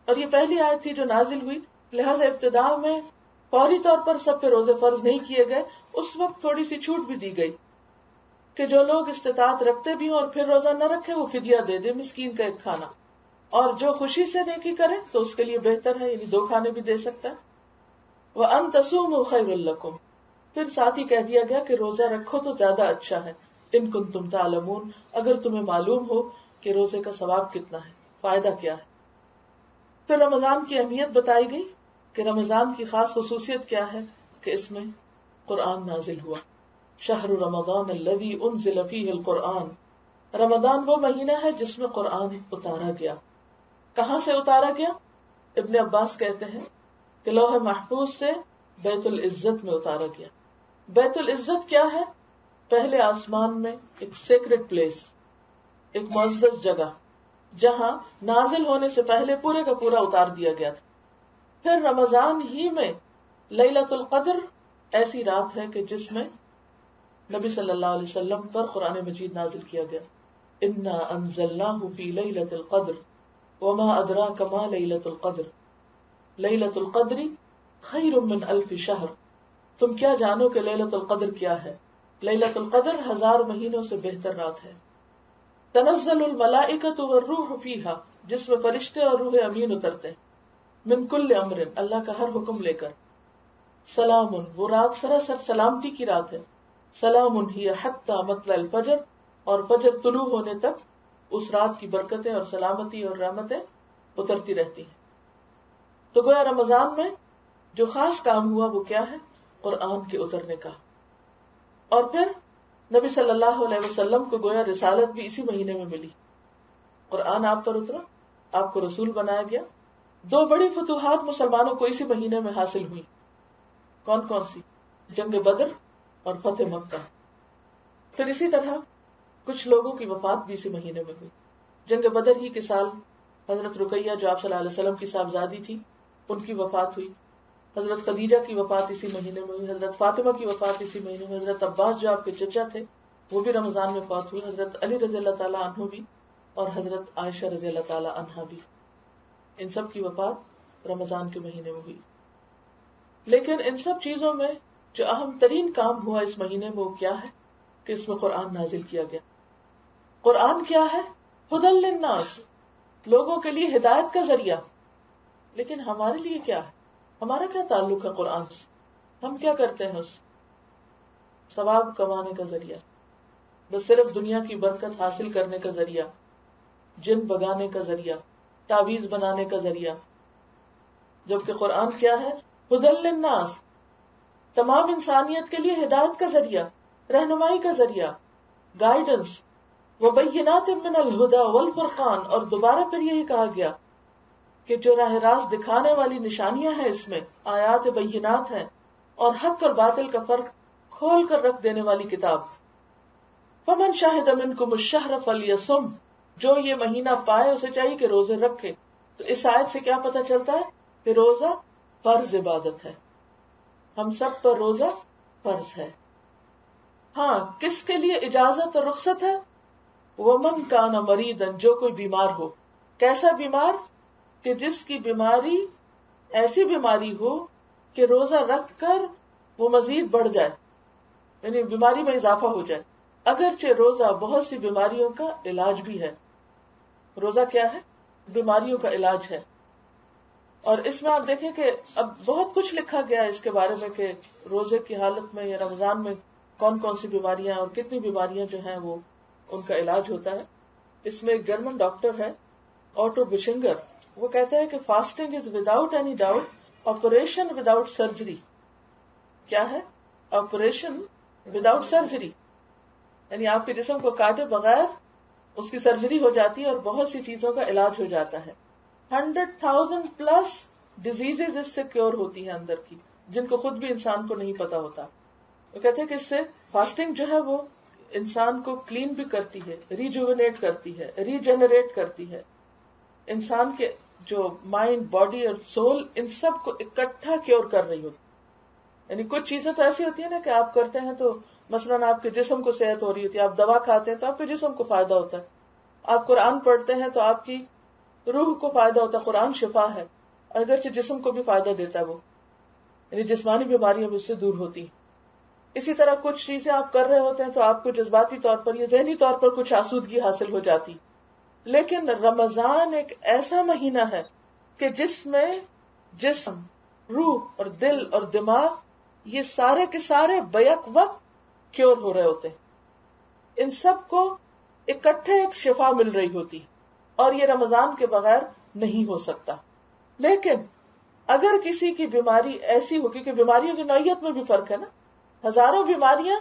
اور یہ پہلی آیت تھی جو نازل ہوئی، لہذا ابتدا میں فوری طور پر سب پہ روزے فرض نہیں کیے گئے. اس وقت تھوڑی سی چھوٹ بھی دی گئی کہ جو لوگ استطاعت رکھتے بھی ہوں اور پھر روزہ نہ رکھے وہ فدیہ دے دے، مسکین کا ایک کھانا. اور جو خوشی سے نیکی کرے تو اس کے لیے بہتر ہے، یعنی 2 کھانے بھی دے سکتا ہے. وَأَن تَصُومُوا خَيْرٌ لَكُمْ، پھر ساتھ ہی کہہ دیا گیا کہ روزہ رکھو تو زیادہ اچھا ہے. ان کنتم تعلمون، اگر تمہیں معلوم ہو کہ روزے کا ثواب کتنا ہے، فائدہ کیا ہے. پھر رمضان کی اہمیت بتائی گئی کہ رمضان کی خاص خصوصیت کیا ہے کہ اس میں قرآن نازل ہوا. شہر رمضان الذی انزل فیہ القرآن، رمضان وہ مہینہ ہے جس میں قرآن اتارا گیا. کہاں سے اتارا گیا؟ ابن عباس کہتے ہیں کہ لوح محفوظ سے بیت العزت میں اتارا گیا. بیت العزت کیا ہے؟ پہلے آسمان میں ایک سیکرڈ پلیس، ایک معزز جگہ جہاں نازل ہونے سے پہلے پورے کا پورا اتار دیا گیا تھا. پھر رمضان ہی میں لیلۃ القدر ایسی رات ہے کہ جس میں نبی صلی اللہ علیہ وسلم پر قرآن مجید نازل کیا گیا. انا انزلناہ فی لیلۃ القدر وما ادراک ما لیلۃ القدر لیلۃ القدر خیر من الف شہر، تم کیا جانو کہ لیلۃ القدر کیا ہے؟ لیلۃ القدر 1000 مہینوں سے بہتر رات ہے. تنزل الملائکۃ والروح فیہا، جس میں فرشتے اور روح امین اترتے ہیں. من کل امر، اللہ کا ہر حکم لے کر. سلام، وہ رات سراسر سلامتی کی رات ہے. سلام ہی حتی مطلع الفجر، اور فجر طلوع ہونے تک اس رات کی برکتیں اور سلامتی اور رحمتیں اترتی رہتی ہیں. تو گویا رمضان میں جو خاص کام ہوا وہ کیا ہے؟ قرآن کے اترنے کا. اور پھر نبی صلی اللہ علیہ وسلم کو گویا رسالت بھی اسی مہینے میں ملی. قرآن آپ پر اترا، آپ کو رسول بنایا گیا. 2 بڑی فتوحات مسلمانوں کو اسی مہینے میں حاصل ہوئی. کون کون سی؟ جنگ بدر اور فتح مکہ. پھر اسی طرح کچھ لوگوں کی وفات بھی اسی مہینے میں ہوئی. جنگ بدر ہی کے سال حضرت رقیہ جو آپ صلی اللہ علیہ وسلم کی صاحبزادی تھی ان کی وفات ہوئی. حضرت خدیجہ کی وفات اسی مہینے میں ہوئی. حضرت فاطمہ کی وفات اسی مہینے میں. حضرت عباس جو آپ کے چچا تھے وہ بھی رمضان میں وفات ہوئے. حضرت علی رضی اللہ تعالیٰ عنہ بھی اور حضرت عائشہ رضی اللہ تعالیٰ عنہا بھی. ان سب کی وفات رمضان کے مہینے میں ہوئی. لیکن ان سب چیزوں میں جو اہم ترین کام ہوا اس مہینے میں وہ کیا ہے کہ اس میں قرآن نازل کیا گیا. قرآن کیا ہے؟ ہدی للناس، لوگوں کے لیے ہدایت کا ذریعہ. لیکن ہمارے لیے کیا ہے؟ ہمارا کیا تعلق ہے قرآن سے؟ ہم کیا کرتے ہیں؟ اس ثواب کمانے کا ذریعہ، بس صرف دنیا کی برکت حاصل کرنے کا ذریعہ، جن بگانے کا ذریعہ، تعویذ بنانے کا ذریعہ. جبکہ قرآن کیا ہے؟ ہدی للناس، تمام انسانیت کے لیے ہدایت کا ذریعہ، رہنمائی کا ذریعہ، گائیڈنس. وبینات من الہدی والفرقان، اور دوبارہ پھر یہی کہا گیا کہ جو راہ راست دکھانے والی نشانیاں ہیں اس میں آیات بینات ہیں، اور حق اور باطل کا فرق کھول کر رکھ دینے والی کتاب. فمن شاہد منکم الشہر فلیصم، جو یہ مہینہ پائے اسے چاہیے کہ روزے رکھے. تو اس آیت سے کیا پتہ چلتا ہے کہ روزہ فرض عبادت ہے. ہم سب پر روزہ فرض ہے. ہاں، کس کے لیے اجازت اور رخصت ہے؟ ومن کان مریضا، جو کوئی بیمار ہو. کیسا بیمار؟ کہ جس کی بیماری ایسی بیماری ہو کہ روزہ رکھ کر وہ مزید بڑھ جائے، یعنی بیماری میں اضافہ ہو جائے. اگرچہ روزہ بہت سی بیماریوں کا علاج بھی ہے. روزہ کیا ہے؟ بیماریوں کا علاج ہے. اور اس میں آپ دیکھیں کہ اب بہت کچھ لکھا گیا ہے اس کے بارے میں کہ روزے کی حالت میں یا رمضان میں کون کون سی بیماریاں اور کتنی بیماریاں جو ہیں وہ ان کا علاج ہوتا ہے. اس میں ایک جرمن ڈاکٹر ہے آٹو بشنگر، وہ کہتے ہیں کہ fasting is without any doubt operation without surgery. کیا ہے؟ آپریشن وداؤٹ سرجری، یعنی آپ کے جسم کو کاٹے بغیر اس کی سرجری ہو جاتی ہے اور بہت سی چیزوں کا علاج ہو جاتا ہے. 100,000 پلس ڈیزیز اس سے کیور ہوتی ہیں اندر کی، جن کو خود بھی انسان کو نہیں پتا ہوتا. وہ کہتے ہیں کہ اس سے فاسٹنگ جو ہے وہ انسان کو کلین بھی کرتی ہے، ریجوینیٹ کرتی ہے، ریجنریٹ کرتی ہے. انسان کے جو مائنڈ، باڈی اور سول، ان سب کو اکٹھا کیور کر رہی ہوتی. یعنی کچھ چیزیں تو ایسی ہوتی ہیں نا کہ آپ کرتے ہیں تو مثلاً آپ کے جسم کو صحت ہو رہی ہوتی ہے، آپ دوا کھاتے ہیں تو آپ کے جسم کو فائدہ ہوتا ہے، آپ قرآن پڑھتے ہیں تو آپ کی روح کو فائدہ ہوتا ہے، قرآن شفا ہے، اگرچہ جسم کو بھی فائدہ دیتا ہے وہ، یعنی جسمانی بیماریاں بھی اس سے دور ہوتی ہیں. اسی طرح کچھ چیزیں آپ کر رہے ہوتے ہیں تو آپ کو جذباتی طور پر یا ذہنی طور پر کچھ آسودگی حاصل ہو جاتی. لیکن رمضان ایک ایسا مہینہ ہے کہ جس میں جسم، روح اور دل اور دماغ یہ سارے کے سارے بیک وقت کیور ہو رہے ہوتے ہیں. ان سب کو اکٹھے ایک شفا مل رہی ہوتی اور یہ رمضان کے بغیر نہیں ہو سکتا. لیکن اگر کسی کی بیماری ایسی ہو، کیونکہ بیماریوں کی نوعیت میں بھی فرق ہے نا، ہزاروں بیماریاں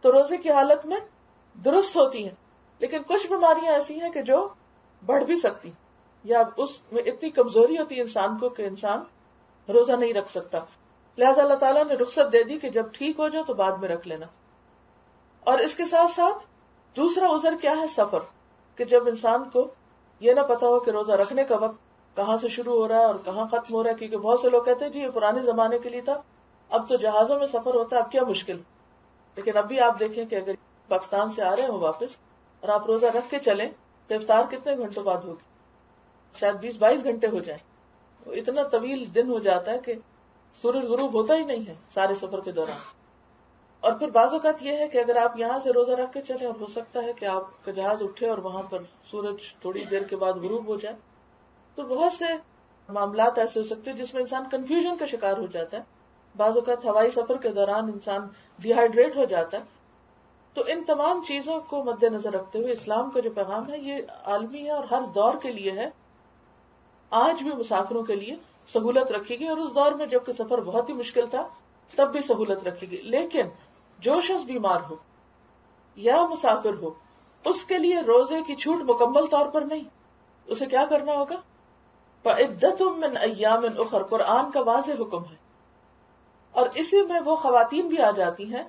تو روزے کی حالت میں درست ہوتی ہیں، لیکن کچھ بیماریاں ایسی ہیں کہ جو بڑھ بھی سکتی، یا اس میں اتنی کمزوری ہوتی ہے انسان کو کہ انسان روزہ نہیں رکھ سکتا. لہذا اللہ تعالیٰ نے رخصت دے دی کہ جب ٹھیک ہو جاؤ تو بعد میں رکھ لینا. اور اس کے ساتھ ساتھ دوسرا عذر کیا ہے؟ سفر، کہ جب انسان کو یہ نہ پتا ہو کہ روزہ رکھنے کا وقت کہاں سے شروع ہو رہا ہے اور کہاں ختم ہو رہا ہے. کیونکہ بہت سے لوگ کہتے ہیں جی یہ پرانے زمانے کے لیے تھا، اب تو جہازوں میں سفر ہوتا ہے، اب کیا مشکل. لیکن اب بھی آپ دیکھیں کہ اگر پاکستان سے آ رہے ہو واپس اور آپ روزہ رکھ کے چلیں تو افطار کتنے گھنٹوں بعد ہوگی؟ شاید 20-22 گھنٹے ہو جائیں. اتنا طویل دن ہو جاتا ہے کہ سورج غروب ہوتا ہی نہیں ہے سارے سفر کے دوران. اور پھر بعض اوقات یہ ہے کہ اگر آپ یہاں سے روزہ رکھ کے چلیں اور ہو سکتا ہے کہ آپ کا جہاز اٹھے اور وہاں پر سورج تھوڑی دیر کے بعد غروب ہو جائے، تو بہت سے معاملات ایسے ہو سکتے ہیں جس میں انسان کنفیوژن کا شکار ہو جاتا ہے. بعض اوقات ہوائی سفر کے دوران انسان ڈی ہائیڈریٹ ہو جاتا ہے. تو ان تمام چیزوں کو مد نظر رکھتے ہوئے اسلام کا جو پیغام ہے یہ عالمی ہے اور ہر دور کے لیے ہے. آج بھی مسافروں کے لیے سہولت رکھی گئی، اور اس دور میں جبکہ سفر بہت ہی مشکل تھا تب بھی سہولت رکھی گئی. لیکن جو شخص بیمار ہو یا مسافر ہو اس کے لیے روزے کی چھوٹ مکمل طور پر نہیں. اسے کیا کرنا ہوگا؟ فَعِدَّةٌ مِّنْ أَيَّامٍ أُخَرَ، قرآن کا واضح حکم ہے. اور اسی میں وہ خواتین بھی آ جاتی ہیں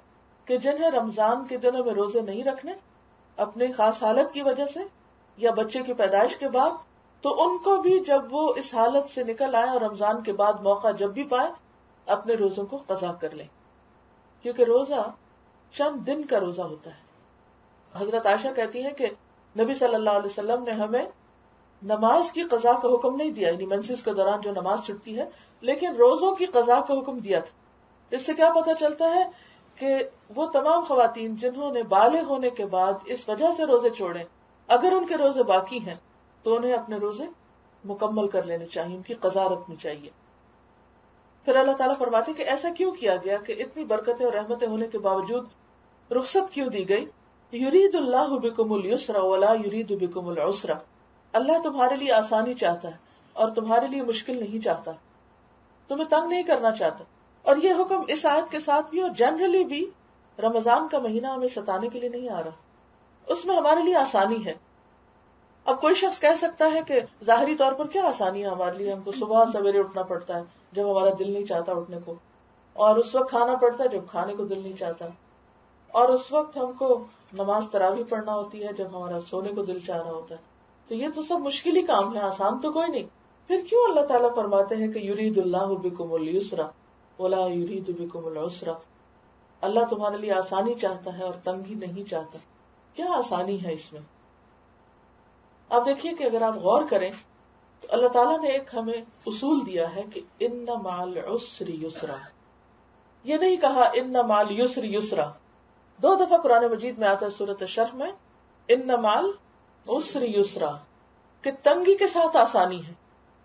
کہ جنہیں رمضان کے دنوں میں روزے نہیں رکھنے اپنی خاص حالت کی وجہ سے یا بچے کی پیدائش کے بعد، تو ان کو بھی جب وہ اس حالت سے نکل آئے اور رمضان کے بعد موقع جب بھی پائے اپنے روزوں کو قضا کر لیں. کیونکہ روزہ چند دن کا روزہ ہوتا ہے. حضرت عائشہ کہتی ہیں کہ نبی صلی اللہ علیہ وسلم نے ہمیں نماز کی قضا کا حکم نہیں دیا، یعنی منسس کے دوران جو نماز چھٹتی ہے، لیکن روزوں کی قضا کا حکم دیا تھا. اس سے کیا پتہ چلتا ہے کہ وہ تمام خواتین جنہوں نے بالغ ہونے کے بعد اس وجہ سے روزے چھوڑے، اگر ان کے روزے باقی ہیں تو انہیں اپنے روزے مکمل کر لینے چاہیے، ان کی قضا رکھنی چاہیے. پھر اللہ تعالیٰ فرماتے کہ ایسا کیوں کیا گیا کہ اتنی برکتیں اور رحمتیں ہونے کے باوجود رخصت کیوں دی گئی؟ یرید اللہ بکم اليسر ولا یرید بکم العسر، اللہ تمہارے لیے آسانی چاہتا ہے اور تمہارے لیے مشکل نہیں چاہتا، تمہیں تنگ نہیں کرنا چاہتا. اور یہ حکم اس آیت کے ساتھ بھی اور جنرلی بھی رمضان کا مہینہ ہمیں ستانے کے لیے نہیں آ رہا، اس میں ہمارے لیے آسانی ہے. اب کوئی شخص کہہ سکتا ہے کہ ظاہری طور پر کیا آسانی ہے ہمارے لیے، ہم کو صبح سویرے اٹھنا پڑتا ہے جب ہمارا دل نہیں چاہتا اٹھنے کو، اور اس وقت کھانا پڑتا ہے جب کھانے کو دل نہیں چاہتا، اور اس وقت ہم کو نماز تراویح پڑھنا ہوتی ہے جب ہمارا سونے کو دل چاہ رہا ہوتا ہے. تو یہ تو سب مشکل ہی کام ہے، آسان تو کوئی نہیں. پھر کیوں اللہ تعالیٰ فرماتے ہیں کہ یرید اللہ بکم اليسر ولا یرید بکم العسر، اللہ تمہارے لیے آسانی چاہتا ہے اور تنگی نہیں چاہتا. کیا آسانی ہے اس میں؟ آپ دیکھیے کہ اگر آپ غور کریں تو اللہ تعالیٰ نے ایک ہمیں اصول دیا ہے کہ ان مع العسر یسرا، یہ نہیں کہا ان مال یسر یسرا. 2 دفعہ قرآن مجید میں آتا ہے سورۃ الشرح میں ان مال عسر یسرا, کہ تنگی کے ساتھ آسانی ہے,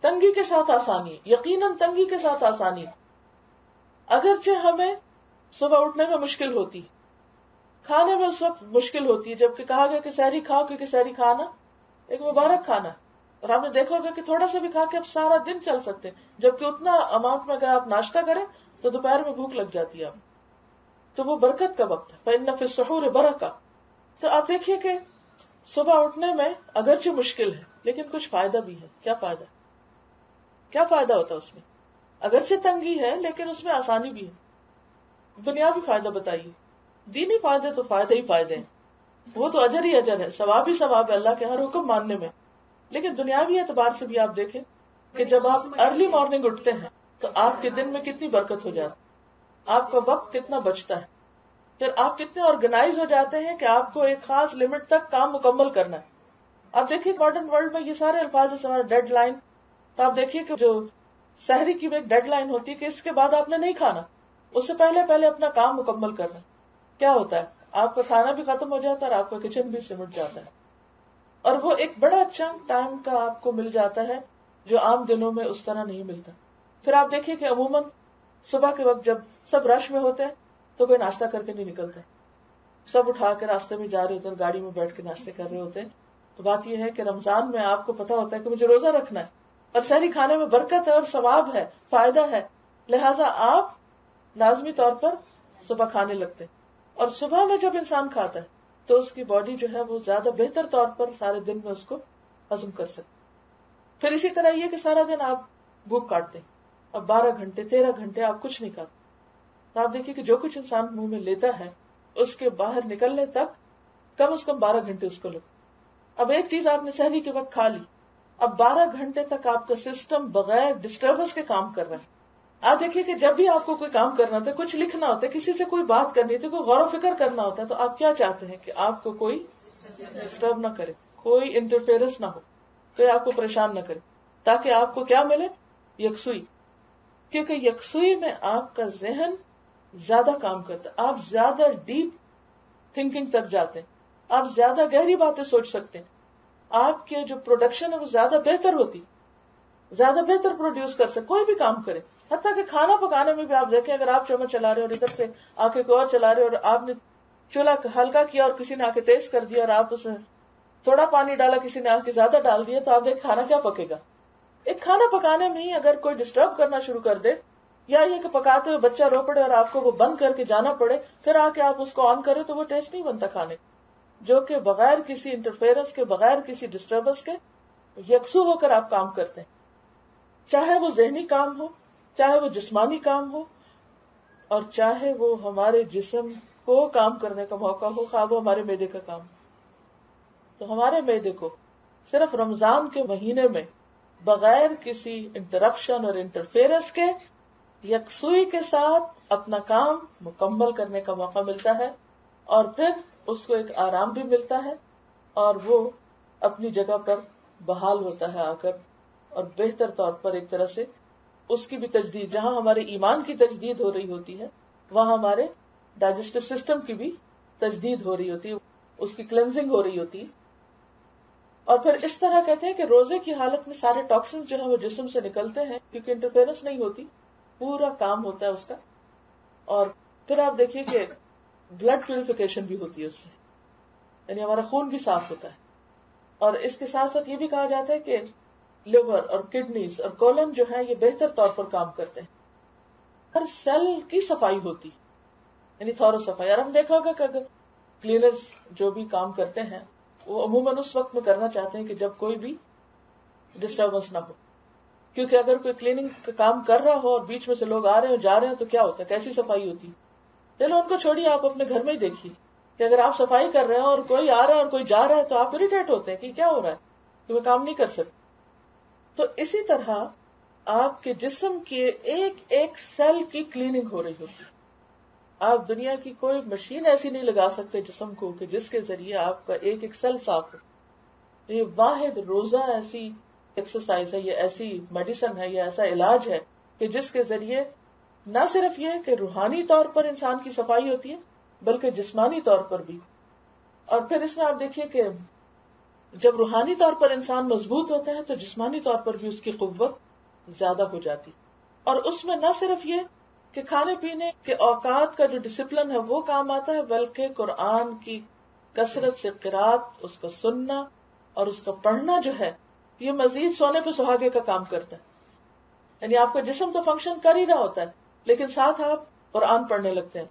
تنگی کے ساتھ آسانی, یقیناً تنگی کے ساتھ آسانی. اگرچہ ہمیں صبح اٹھنے میں مشکل ہوتی, کھانے میں اس وقت مشکل ہوتی ہے جبکہ کہا گیا کہ سحری کھاؤ, کیونکہ سحری کھانا ایک مبارک کھانا ہے, اور آپ نے دیکھا ہوگا کہ تھوڑا سا بھی کھا کے آپ سارا دن چل سکتے ہیں, جبکہ اتنا اماؤنٹ میں اگر آپ ناشتہ کریں تو دوپہر میں بھوک لگ جاتی ہے آپ, تو وہ برکت کا وقت ہے. فإن فی السحور برکہ. تو آپ دیکھیے کہ صبح اٹھنے میں اگرچہ مشکل ہے لیکن کچھ فائدہ بھی ہے. کیا فائدہ, کیا فائدہ ہوتا ہے اس میں؟ اگرچہ تنگی ہے لیکن اس میں آسانی بھی ہے. دنیاوی فائدہ بتائیے, دینی فائدے تو فائدے ہی فائدے ہیں, وہ تو اجر ہی اجر ہے, ثواب ہی ثواب ہے اللہ کے ہر حکم ماننے میں. لیکن دنیاوی اعتبار سے بھی آپ دیکھیں کہ جب آپ ارلی مارننگ اٹھتے ہیں تو آپ کے دن میں کتنی برکت ہو جاتی, آپ کا وقت کتنا بچتا ہے, پھر آپ کتنے آرگنائز ہو جاتے ہیں کہ آپ کو ایک خاص لمٹ تک کام مکمل کرنا ہے. آپ دیکھیے ماڈرن ورلڈ میں یہ سارے الفاظ ہیں ہمارا ڈیڈ لائن, تو آپ دیکھیے کہ جو سحری کی بھی ایک ڈیڈ لائن ہوتی ہے کہ اس کے بعد آپ نے نہیں کھانا, اس سے پہلے اپنا کام مکمل کرنا. کیا ہوتا ہے, آپ کا کھانا بھی ختم ہو جاتا ہے اور آپ کا کچن بھی سمٹ جاتا ہے, اور وہ ایک بڑا چنک ٹائم کا آپ کو مل جاتا ہے جو عام دنوں میں اس طرح نہیں ملتا. پھر آپ دیکھیے کہ عموماً صبح کے وقت جب سب رش میں ہوتے ہیں تو کوئی ناشتہ کر کے نہیں نکلتا, سب اٹھا کے راستے میں جا رہے ہوتے ہیں, گاڑی میں بیٹھ کے ناشتے کر رہے ہوتے ہیں. تو بات یہ ہے کہ رمضان میں آپ کو پتا ہوتا ہے کہ مجھے روزہ رکھنا ہے, اور سحری کھانے میں برکت ہے اور ثواب ہے, فائدہ ہے, لہٰذا آپ لازمی طور پر صبح کھانے لگتے ہیں. اور صبح میں جب انسان کھاتا ہے تو اس کی باڈی جو ہے وہ زیادہ بہتر طور پر سارے دن میں اس کو ہضم کر سکتے. پھر اسی طرح یہ کہ سارا دن آپ بھوک کاٹتے ہیں, اب 12 گھنٹے 13 گھنٹے آپ کچھ نہیں کھاتے, تو آپ دیکھیے کہ جو کچھ انسان منہ میں لیتا ہے اس کے باہر نکلنے تک کم از کم 12 گھنٹے اس کو لگتے. اب ایک چیز آپ نے سحری کے وقت کھا لی, اب 12 گھنٹے تک آپ کا سسٹم بغیر ڈسٹربنس کے کام کر رہا ہے. آپ دیکھیے کہ جب بھی آپ کو کوئی کام کرنا ہوتا ہے, کچھ لکھنا ہوتا ہے, کسی سے کوئی بات کرنی ہوتی ہے, کوئی غور و فکر کرنا ہوتا ہے, تو آپ کیا چاہتے ہیں کہ آپ کو کوئی ڈسٹرب نہ کرے, کوئی انٹرفیئرنس نہ ہو, کوئی آپ کو پریشان نہ کرے, تاکہ آپ کو کیا ملے, یکسوئی. کیونکہ یکسوئی میں آپ کا ذہن زیادہ کام کرتا ہے, آپ زیادہ ڈیپ تھنکنگ تک جاتے ہیں, آپ زیادہ گہری باتیں سوچ سکتے ہیں, آپ کے جو پروڈکشن ہے وہ زیادہ بہتر ہوتی, زیادہ بہتر پروڈیوس کر سکتے کوئی بھی کام کرے. حتیٰ کہ کھانا پکانے میں بھی آپ دیکھیں, اگر آپ چمچ چلا رہے اور ادھر سے آ کے کوئی اور چلا رہے اور آپ نے چولہا ہلکا کیا اور کسی نے آ کے تیز کر دیا اور آپ اس میں تھوڑا پانی ڈالا, کسی نے آ کے زیادہ ڈال دیا, تو آپ دیکھ کھانا کیا پکے گا. ایک کھانا پکانے میں ہی اگر کوئی ڈسٹرب کرنا شروع کر دے, یا یہ کہ پکاتے ہوئے بچہ رو پڑے اور آپ کو وہ بند کر کے جانا پڑے, پھر آ کے آپ اس کو آن کریں, تو وہ ٹیسٹ نہیں بنتا کھانے, جو کہ بغیر کسی انٹرفیئرنس کے, بغیر کسی ڈسٹربنس کے یکسو ہو کر آپ کام کرتے ہیں, چاہے وہ ذہنی کام ہو, چاہے وہ جسمانی کام ہو, اور چاہے وہ ہمارے جسم کو کام کرنے کا موقع ہو, خواہ وہ ہمارے معدے کا کام. تو ہمارے معدے کو صرف رمضان کے مہینے میں بغیر کسی انٹرپشن اور انٹرفیئرنس کے یکسوئی کے ساتھ اپنا کام مکمل کرنے کا موقع ملتا ہے, اور پھر اس کو ایک آرام بھی ملتا ہے, اور وہ اپنی جگہ پر بحال ہوتا ہے آ کر, اور بہتر طور پر ایک طرح سے اس کی بھی تجدید, جہاں ہمارے ایمان کی تجدید ہو رہی ہوتی ہے وہاں ہمارے ڈائجسٹو سسٹم کی بھی تجدید ہو رہی ہوتی ہے, اس کی کلینزنگ ہو رہی ہوتی. اور پھر اس طرح کہتے ہیں کہ روزے کی حالت میں سارے ٹاکسنز جو ہیں وہ جسم سے نکلتے ہیں, کیونکہ انٹرفیئرنس نہیں ہوتی, پورا کام ہوتا ہے اس کا. اور پھر آپ دیکھیے کہ بلڈ پیوریفیکیشن بھی ہوتی ہے اس سے, یعنی ہمارا خون بھی صاف ہوتا ہے. اور اس کے ساتھ ساتھ یہ بھی کہا جاتا ہے کہ لیور اور کڈنیز اور کولن جو ہے یہ بہتر طور پر کام کرتے ہیں, ہر سیل کی صفائی ہوتی, یعنی تھورو صفائی. اور ہم دیکھا ہوگا کہ اگر کلینرز جو بھی کام کرتے ہیں وہ عموماً اس وقت میں کرنا چاہتے ہیں کہ جب کوئی بھی ڈسٹربنس نہ ہو, کیونکہ اگر کوئی کلیننگ کا کام کر رہا ہو اور بیچ میں سے لوگ آ رہے ہیں جا رہے ہیں تو کیا ہوتا ہے, کیسی صفائی ہوتی. چلو ان کو چھوڑیے, آپ اپنے گھر میں ہی دیکھیے کہ اگر آپ صفائی کر رہے ہیں اور کوئی آ رہا ہے اور کوئی جا رہا ہے تو آپ اریٹیٹ ہوتے ہیں کہ کیا ہو رہا ہے, کہ میں کام نہیں کر سکتا. تو اسی طرح آپ کے جسم کے ایک ایک سیل کی کلیننگ ہو رہی ہوتی. آپ دنیا کی کوئی مشین ایسی نہیں لگا سکتے جسم کو کہ جس کے ذریعے آپ کا ایک ایک سیل صاف ہو. یہ واحد روزہ ایسی ایکسرسائز ہے, یہ ایسی میڈیسن ہے, یہ ایسا علاج ہے کہ جس کے ذریعے نہ صرف یہ کہ روحانی طور پر انسان کی صفائی ہوتی ہے بلکہ جسمانی طور پر بھی. اور پھر اس میں آپ دیکھیے کہ جب روحانی طور پر انسان مضبوط ہوتا ہے تو جسمانی طور پر بھی اس کی قوت زیادہ ہو جاتی. اور اس میں نہ صرف یہ کہ کھانے پینے کے اوقات کا جو ڈسپلن ہے وہ کام آتا ہے بلکہ قرآن کی کثرت سے قرات، اس کا سننا اور اس کا پڑھنا جو ہے یہ مزید سونے پہ سہاگے کا کام کرتا ہے. یعنی آپ کا جسم تو فنکشن کر ہی رہا ہوتا ہے لیکن ساتھ آپ قرآن پڑھنے لگتے ہیں.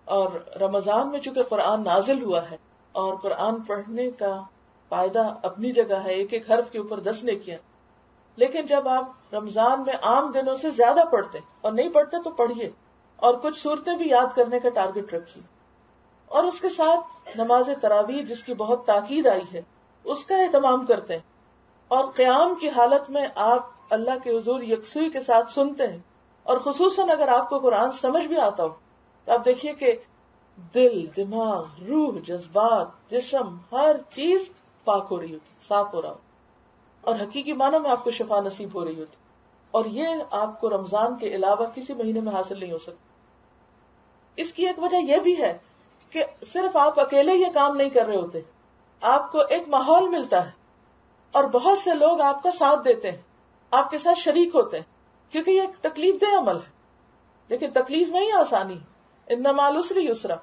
اور رمضان میں چونکہ قرآن نازل ہوا ہے اور قرآن پڑھنے کا فائدہ اپنی جگہ ہے، ایک ایک حرف کے اوپر 10 نیکیاں، لیکن جب آپ رمضان میں عام دنوں سے زیادہ پڑھتے اور نہیں پڑھتے تو پڑھیے اور کچھ صورتیں بھی یاد کرنے کا ٹارگٹ رکھیے. اور اس کے ساتھ نماز تراویح جس کی بہت تاکید آئی ہے اس کا اہتمام کرتے ہیں. اور قیام کی حالت میں آپ اللہ کے حضور یکسوئی کے ساتھ سنتے ہیں. اور خصوصاً اگر آپ کو قرآن سمجھ بھی آتا ہو تو آپ دیکھیے کہ دل، دماغ، روح، جذبات، جسم، ہر چیز پاک ہو رہی ہوتی، صاف ہو رہا ہو اور حقیقی معنوں میں آپ کو شفا نصیب ہو رہی ہوتی. اور یہ آپ کو رمضان کے علاوہ کسی مہینے میں حاصل نہیں ہو سکتا. اس کی ایک وجہ یہ بھی ہے کہ صرف آپ اکیلے یہ کام نہیں کر رہے ہوتے، آپ کو ایک ماحول ملتا ہے اور بہت سے لوگ آپ کا ساتھ دیتے ہیں، آپ کے ساتھ شریک ہوتے ہیں، کیونکہ یہ ایک تکلیف دہ عمل ہے. لیکن تکلیف میں ہی آسانی، ان مع العسر یسرا،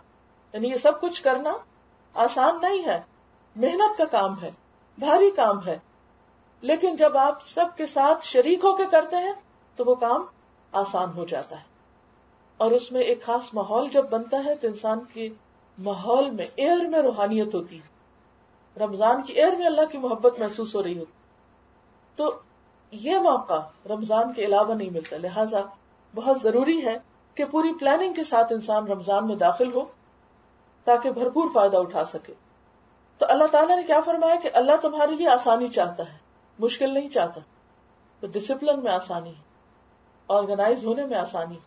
یعنی یہ سب کچھ کرنا آسان نہیں ہے، محنت کا کام ہے، بھاری کام ہے. لیکن جب آپ سب کے ساتھ شریک ہو کے کرتے ہیں تو وہ کام آسان ہو جاتا ہے. اور اس میں ایک خاص ماحول جب بنتا ہے تو انسان کے ماحول میں، ایئر میں روحانیت ہوتی ہے. رمضان کی ایئر میں اللہ کی محبت محسوس ہو رہی ہوتی. تو یہ موقع رمضان کے علاوہ نہیں ملتا، لہٰذا بہت ضروری ہے کہ پوری پلاننگ کے ساتھ انسان رمضان میں داخل ہو تاکہ بھرپور فائدہ اٹھا سکے. تو اللہ تعالیٰ نے کیا فرمایا کہ اللہ تمہارے لیے آسانی چاہتا ہے، مشکل نہیں چاہتا. تو ڈسپلن میں آسانی، آرگنائز ہونے میں آسانی،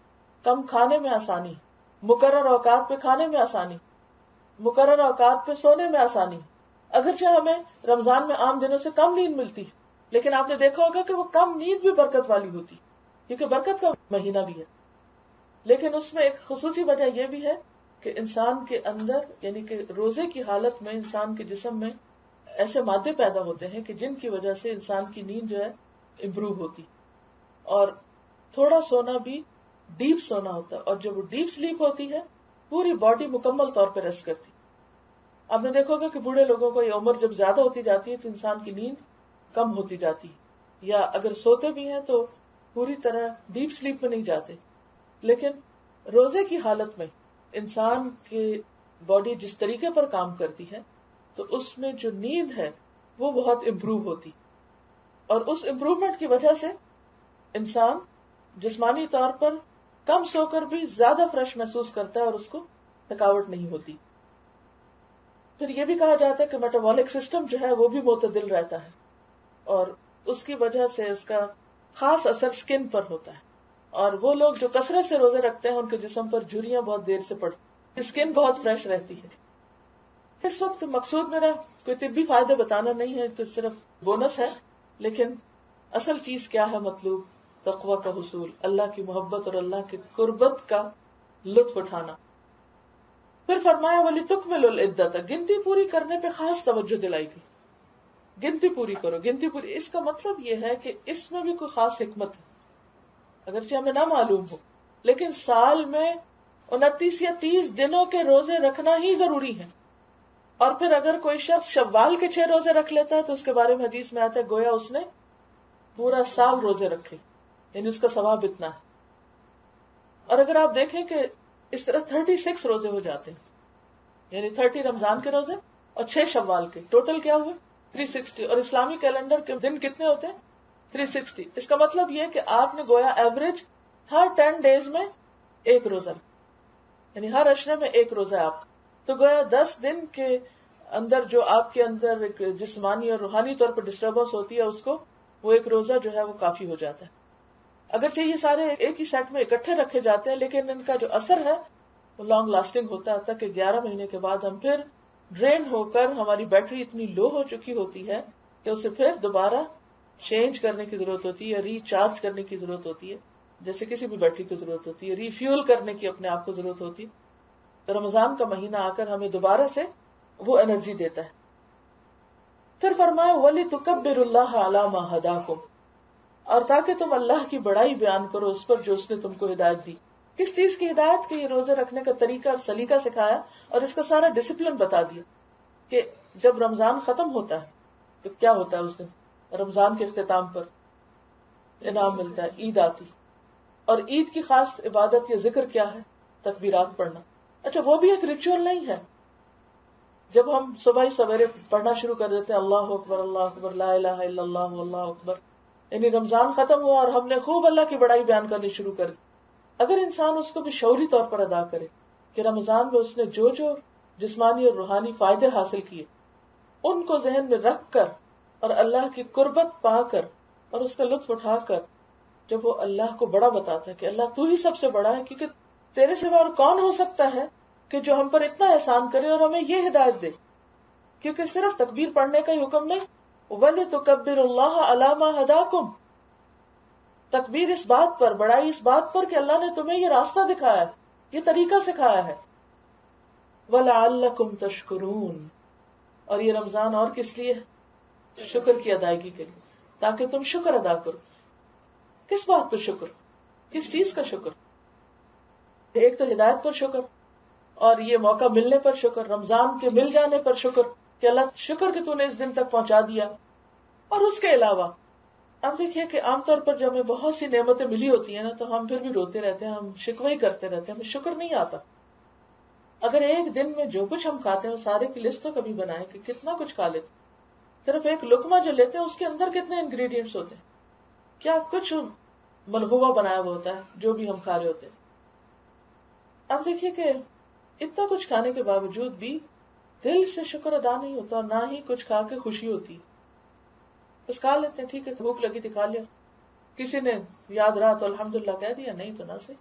کم کھانے میں آسانی، مقرر اوقات پہ کھانے میں آسانی، مقرر اوقات پہ سونے میں آسانی. اگرچہ ہمیں رمضان میں عام دنوں سے کم نیند ملتی ہے لیکن آپ نے دیکھا ہوگا کہ وہ کم نیند بھی برکت والی ہوتی کیونکہ برکت کا مہینہ بھی ہے. لیکن اس میں ایک خصوصی وجہ یہ بھی ہے کہ انسان کے اندر، یعنی کہ روزے کی حالت میں انسان کے جسم میں ایسے مادے پیدا ہوتے ہیں کہ جن کی وجہ سے انسان کی نیند جو ہے امپروو ہوتی. اور تھوڑا سونا بھی ڈیپ سونا ہوتا ہے، اور جب وہ ڈیپ سلیپ ہوتی ہے پوری باڈی مکمل طور پہ ریسٹ کرتی. آپ نے دیکھو گا کہ بوڑھے لوگوں کو یہ عمر جب زیادہ ہوتی جاتی ہے تو انسان کی نیند کم ہوتی جاتی ہے، یا اگر سوتے بھی ہیں تو پوری طرح ڈیپ سلیپ میں نہیں جاتے. لیکن روزے کی حالت میں انسان کی باڈی جس طریقے پر کام کرتی ہے تو اس میں جو نیند ہے وہ بہت امپروو ہوتی، اور اس امپروومنٹ کی وجہ سے انسان جسمانی طور پر کم سو کر بھی زیادہ فریش محسوس کرتا ہے اور اس کو تھکاوٹ نہیں ہوتی. پھر یہ بھی کہا جاتا ہے کہ میٹابولک سسٹم جو ہے وہ بھی معتدل رہتا ہے، اور اس کی وجہ سے اس کا خاص اثر سکن پر ہوتا ہے. اور وہ لوگ جو کثرت سے روزے رکھتے ہیں ان کے جسم پر جھریاں بہت دیر سے پڑتی، سکن بہت فریش رہتی ہے. اس وقت مقصود میرا کوئی طبی فائدے بتانا نہیں ہے، تو صرف بونس ہے. لیکن اصل چیز کیا ہے؟ مطلوب تقوی کا حصول، اللہ کی محبت اور اللہ کی قربت کا لطف اٹھانا. پھر فرمایا وَلِتُكْمِلُوا الْعِدَّةَ، گنتی پوری کرنے پہ خاص توجہ دلائی گئی. گنتی پوری کرو، گنتی پوری. اس کا مطلب یہ ہے کہ اس میں بھی کوئی خاص حکمت ہے اگرچہ ہمیں نہ معلوم ہو، لیکن سال میں 29 یا 30 دنوں کے روزے رکھنا ہی ضروری ہے. اور پھر اگر کوئی شخص شوال کے 6 روزے رکھ لیتا ہے تو اس کے بارے میں حدیث میں آتا ہے گویا اس نے پورا سال روزے رکھے، یعنی اس کا ثواب اتنا ہے. اور اگر آپ دیکھیں کہ اس طرح 36 روزے ہو جاتے ہیں، یعنی 30 رمضان کے روزے اور 6 شوال کے، ٹوٹل کیا ہوئے 360. اور اسلامی کیلنڈر کے دن کتنے ہوتے ہیں 360. اس کا مطلب یہ کہ آپ نے گویا ایوریج ہر 10 ڈیز میں ایک روزہ، یعنی ہر عشرے میں ایک روزہ آپ کا. تو گویا 10 دن کے اندر جو آپ کے اندر ایک جسمانی اور روحانی طور پر ڈسٹربنس ہوتی ہے اس کو وہ ایک روزہ جو ہے وہ کافی ہو جاتا ہے. اگرچہ یہ سارے ایک ہی سیٹ میں اکٹھے رکھے جاتے ہیں لیکن ان کا جو اثر ہے وہ لانگ لاسٹنگ ہوتا ہے، تک کہ 11 مہینے کے بعد ہم پھر ڈرین ہو کر ہماری بیٹری اتنی لو ہو چکی ہوتی ہے کہ اسے پھر دوبارہ چینج کرنے کی ضرورت ہوتی ہے یا ریچارج کرنے کی ضرورت ہوتی ہے. جیسے کسی بھی بیٹری کی ضرورت ہوتی ہے، ریفیول کرنے کی اپنے آپ کو ضرورت ہوتی، تو رمضان کا مہینہ آ کر ہمیں دوبارہ سے وہ انرجی دیتا ہے. پھر فرمایا وَلِتُكَبِّرُ اللَّهَ عَلَى مَا هَدَاكُمْ، اور تاکہ تم اللہ کی بڑائی بیان کرو اس پر جو اس نے تم کو ہدایت دی. کس چیز کی ہدایت؟ کہ یہ روزے رکھنے کا طریقہ اور سلیقہ سکھایا اور اس کا سارا ڈسپلن بتا دیا کہ جب رمضان ختم ہوتا ہے تو کیا ہوتا ہے. اس دن رمضان کے اختتام پر انعام ملتا ہے، عید آتی، اور عید کی خاص عبادت یا ذکر کیا ہے؟ تکبیرات پڑھنا. اچھا وہ بھی ایک ریچول نہیں ہے. جب ہم صبح ہی سویرے پڑھنا شروع کر دیتے ہیں اللہ اکبر لا الہ الا اللہ اللہ اکبر، یعنی رمضان ختم ہوا اور ہم نے خوب اللہ کی بڑائی بیان کرنی شروع کر دی. اگر انسان اس کو بھی شعوری طور پر ادا کرے کہ رمضان میں اس نے جو جو جسمانی اور روحانی فائدے حاصل کیے ان کو ذہن میں رکھ کر اور اللہ کی قربت پا کر اور اس کا لطف اٹھا کر جب وہ اللہ کو بڑا بتاتا ہے کہ اللہ تو ہی سب سے بڑا ہے، کیونکہ تیرے سوا اور کون ہو سکتا ہے کہ جو ہم پر اتنا احسان کرے اور ہمیں یہ ہدایت دے. کیونکہ صرف تکبیر پڑھنے کا ہی حکم نہیں، وَلِتُكَبِّرُ اللَّهَ عَلَى مَا هَدَاكُمْ، تکبیر اس بات پر، بڑائی اس بات پر کہ اللہ نے تمہیں یہ راستہ دکھایا ہے، یہ طریقہ سکھایا ہے. وَلَعَلَّكُمْ تَشْكُرُونَ، اور یہ رمضان اور کس لیے؟ شکر کی ادائیگی کے لیے، تاکہ تم شکر ادا کرو. کس بات پر شکر؟ کس چیز کا شکر؟ ایک تو ہدایت پر شکر، اور یہ موقع ملنے پر شکر، رمضان کے مل جانے پر شکر کہ اللہ شکر کہ تو نے اس دن تک پہنچا دیا. اور اس کے علاوہ اب دیکھیے کہ عام طور پر جب ہمیں بہت سی نعمتیں ملی ہوتی ہیں نا تو ہم پھر بھی روتے رہتے ہیں، ہم شکوے ہی کرتے رہتے ہیں، ہمیں شکر نہیں آتا. اگر ایک دن میں جو کچھ ہم کھاتے ہیں وہ سارے کی لسٹ تو کبھی بنائیں کہ کتنا کچھ کھا لیتے. صرف ایک لقمہ جو لیتے ہیں اس کے اندر کتنے انگریڈینٹس ہوتے ہیں، کیا کچھ ملغوبہ بنایا ہوا ہوتا ہے جو بھی ہم کھا رہے ہوتے ہیں. اب دیکھیے کہ اتنا کچھ کھانے کے باوجود بھی دل سے شکر ادا نہیں ہوتا، اور نہ ہی کچھ کھا کے خوشی ہوتی. بس کھا لیتے ہیں، ٹھیک ہے بھوک لگی تھی کھا لیا، کسی نے یاد رہا تو الحمدللہ کہہ دیا، نہیں تو نہ سے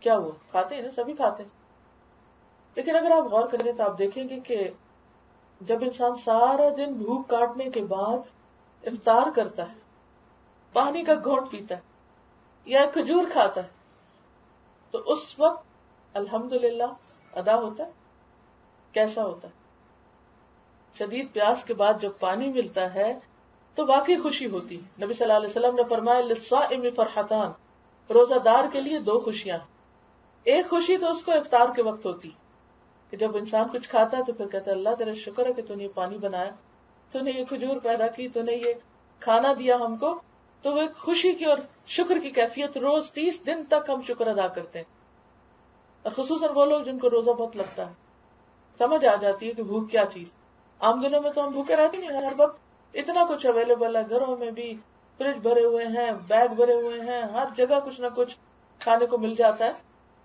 کیا ہوا، کھاتے ہیں نا، سبھی کھاتے ہیں. لیکن اگر آپ غور کریں تو آپ دیکھیں گے کہ جب انسان سارا دن بھوک کاٹنے کے بعد افطار کرتا ہے، پانی کا گھونٹ پیتا ہے یا کھجور کھاتا ہے، تو اس وقت الحمدللہ ادا ہوتا ہے. کیسا ہوتا ہے؟ شدید پیاس کے بعد جب پانی ملتا ہے تو واقعی خوشی ہوتی ہے. نبی صلی اللہ علیہ وسلم نے فرمایا للصائم فرحتان، روزہ دار کے لیے دو خوشیاں. ایک خوشی تو اس کو افطار کے وقت ہوتی کہ جب انسان کچھ کھاتا ہے تو پھر کہتا ہے اللہ تیرا شکر ہے کہ تو نے یہ پانی بنایا، تو نے یہ کھجور پیدا کی، تو نے یہ کھانا دیا ہم کو. تو وہ ایک خوشی کی اور شکر کی کیفیت روز 30 دن تک ہم شکر ادا کرتے ہیں. اور خصوصاً وہ لوگ جن کو روزہ بہت لگتا ہے، سمجھ آ جاتی ہے کہ بھوک کیا چیز. عام دنوں میں تو ہم بھوکے رہتے نہیں، ہر وقت اتنا کچھ اویلیبل ہے، گھروں میں بھی فریج بھرے ہوئے ہیں، بیگ بھرے ہوئے ہیں، ہر جگہ کچھ نہ کچھ کھانے کو مل جاتا ہے،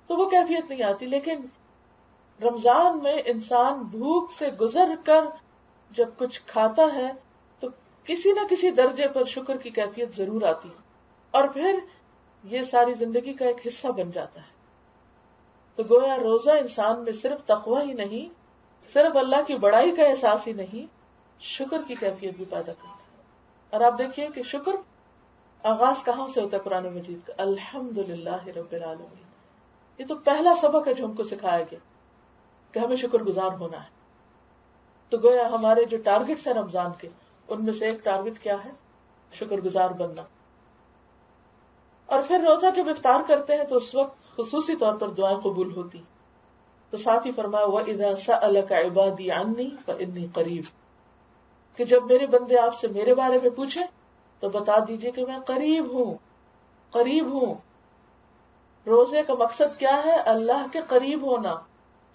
تو وہ کیفیت نہیں آتی. لیکن رمضان میں انسان بھوک سے گزر کر جب کچھ کھاتا ہے تو کسی نہ کسی درجے پر شکر کی کیفیت ضرور آتی ہے، اور پھر یہ ساری زندگی کا ایک حصہ بن جاتا ہے. تو گویا روزہ انسان میں صرف تقوی ہی نہیں، صرف اللہ کی بڑائی کا احساس ہی نہیں، شکر کی کیفیت بھی پیدا کرتا ہے. اور آپ دیکھیے کہ شکر آغاز کہاں سے ہوتا ہے قرآن مجید کا؟ الحمدللہ رب العالمین. یہ تو پہلا سبق ہے جو ہم کو سکھایا گیا کہ ہمیں شکر گزار ہونا ہے. تو گویا ہمارے جو ٹارگٹس ہیں رمضان کے، ان میں سے ایک ٹارگٹ کیا ہے؟ شکر گزار بننا. اور پھر روزہ جب افطار کرتے ہیں تو اس وقت خصوصی طور پر دعائیں قبول ہوتی. تو ساتھ ہی فرمایا وَإِذَا سَأَلَكَ عِبَادِي عَنِّي فَإِنِّي قَرِيبٌ، کہ جب میرے بندے آپ سے میرے بارے میں پوچھیں تو بتا دیجئے کہ میں قریب ہوں. قریب ہوں. روزے کا مقصد کیا ہے؟ اللہ کے قریب ہونا.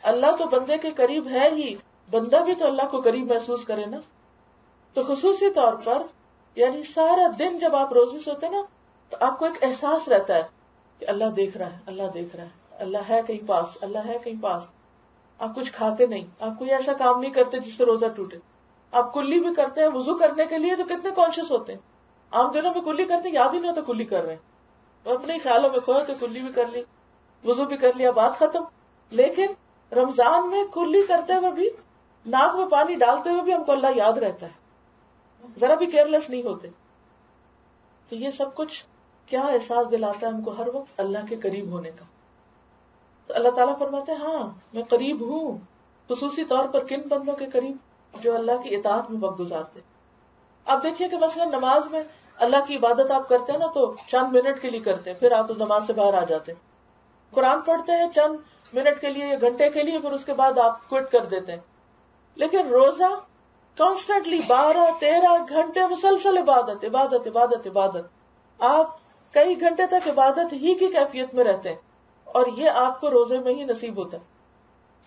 اللہ تو بندے کے قریب ہے ہی، بندہ بھی تو اللہ کو قریب محسوس کرے نا. تو خصوصی طور پر یعنی سارا دن جب آپ روزے سے ہوتے نا تو آپ کو ایک احساس رہتا ہے کہ اللہ دیکھ رہا ہے، اللہ دیکھ رہا ہے، اللہ ہے کہیں پاس، اللہ ہے کہیں پاس. آپ کچھ کھاتے نہیں، آپ کوئی ایسا کام نہیں کرتے جس سے روزہ ٹوٹے. آپ کلی بھی کرتے ہیں وضو کرنے کے لیے تو کتنے کانشیس ہوتے ہیں. عام دنوں میں کلی کرتے ہیں، یاد ہی نہیں ہوتا کلی کر رہے ہیں، اپنے ہی خیالوں میں کھوئے تو کلی بھی کر لی، وضو بھی کر لیا، بات ختم. لیکن رمضان میں کلی کرتے ہوئے بھی، ناک میں پانی ڈالتے ہوئے بھی ہم کو اللہ یاد رہتا ہے، ذرا بھی کیئرلیس نہیں ہوتے. تو یہ سب کچھ کیا احساس دلاتا ہے ہم کو ہر وقت اللہ کے قریب ہونے کا. تو اللہ تعالیٰ فرماتے ہیں ہاں میں قریب ہوں. خصوصی طور پر کن بندوں کے قریب؟ جو اللہ کی اطاعت میں وقت گزارتے. آپ دیکھیے کہ مثلا نماز میں اللہ کی عبادت آپ کرتے ہیں نا تو چند منٹ کے لیے کرتے ہیں، پھر آپ نماز سے باہر آ جاتے ہیں. قرآن پڑھتے ہیں چند منٹ کے لیے یا گھنٹے کے لیے، پھر اس کے بعد آپ کوئٹ کر دیتے ہیں. لیکن روزہ کانسٹنٹلی 12-13 گھنٹے مسلسل عبادت عبادت عبادت عبادت. آپ کئی گھنٹے تک عبادت ہی کی کیفیت میں رہتے ہیں، اور یہ آپ کو روزے میں ہی نصیب ہوتا ہے.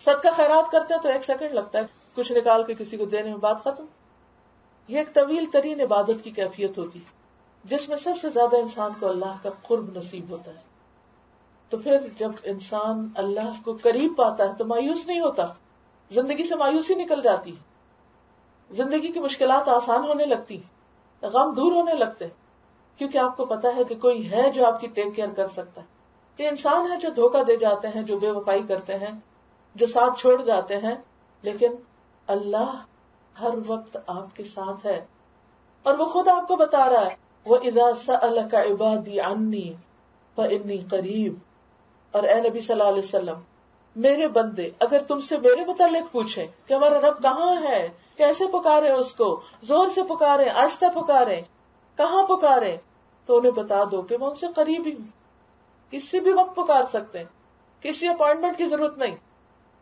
صدقہ خیرات کرتے ہیں تو 1 سیکنڈ لگتا ہے کچھ نکال کے کسی کو دینے میں، بات ختم. یہ ایک طویل ترین عبادت کی کیفیت ہوتی ہے جس میں سب سے زیادہ انسان کو اللہ کا قرب نصیب ہوتا ہے. تو پھر جب انسان اللہ کو قریب پاتا ہے تو مایوس نہیں ہوتا. زندگی سے مایوسی نکل جاتی ہے، زندگی کی مشکلات آسان ہونے لگتی ہیں، غم دور ہونے لگتے ہیں، کیونکہ آپ کو پتا ہے کہ کوئی ہے جو آپ کی ٹیک کیئر کر سکتا ہے. یہ انسان ہے جو دھوکہ دے جاتے ہیں، جو بے وفائی کرتے ہیں، جو ساتھ چھوڑ جاتے ہیں، لیکن اللہ ہر وقت آپ کے ساتھ ہے. اور وہ خود آپ کو بتا رہا ہے وَإِذَا سَأَلَكَ عِبَادِي عَنِّي فَإِنِّي قَرِيبٌ. اور اے نبی صلی اللہ علیہ وسلم، میرے بندے اگر تم سے میرے متعلق پوچھیں کہ ہمارا رب کہاں ہے، کیسے پکارے اس کو، زور سے پکارے، آہستہ پکارے، کہاں پکارے، تو انہیں بتا دو کہ میں ان سے قریب ہی ہوں. کسی بھی وقت پکار سکتے ہیں، کسی اپوائنٹمنٹ کی ضرورت نہیں،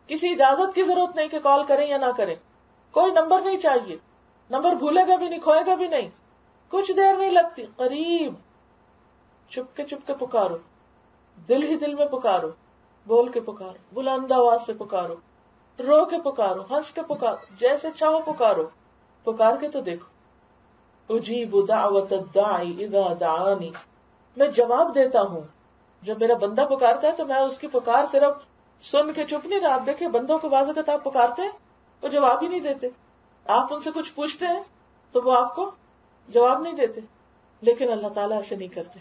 کسی اجازت کی ضرورت نہیں کہ کال کریں یا نہ کریں، کوئی نمبر نہیں چاہیے، نمبر بھولے گا بھی نہیں، کھوئے گا بھی نہیں، کچھ دیر نہیں لگتی. قریب، چپ کے پکارو، دل ہی دل میں پکارو، بول کے پکارو، بلند آواز سے پکارو، رو کے پکارو، ہنس کے پکارو، جیسے چاہو پکارو. پکار کے تو دیکھو. اجیب دعوت الداعی اذا دعانی، میں جواب دیتا ہوں جب میرا بندہ پکارتا ہے. تو میں اس کی پکار صرف سن کے چپ نہیں رہا. آپ دیکھیں بندوں کو بعض اوقات آپ پکارتے ہیں وہ جواب ہی نہیں دیتے، آپ ان سے کچھ پوچھتے ہیں تو وہ آپ کو جواب نہیں دیتے، لیکن اللہ تعالیٰ ایسے نہیں کرتے.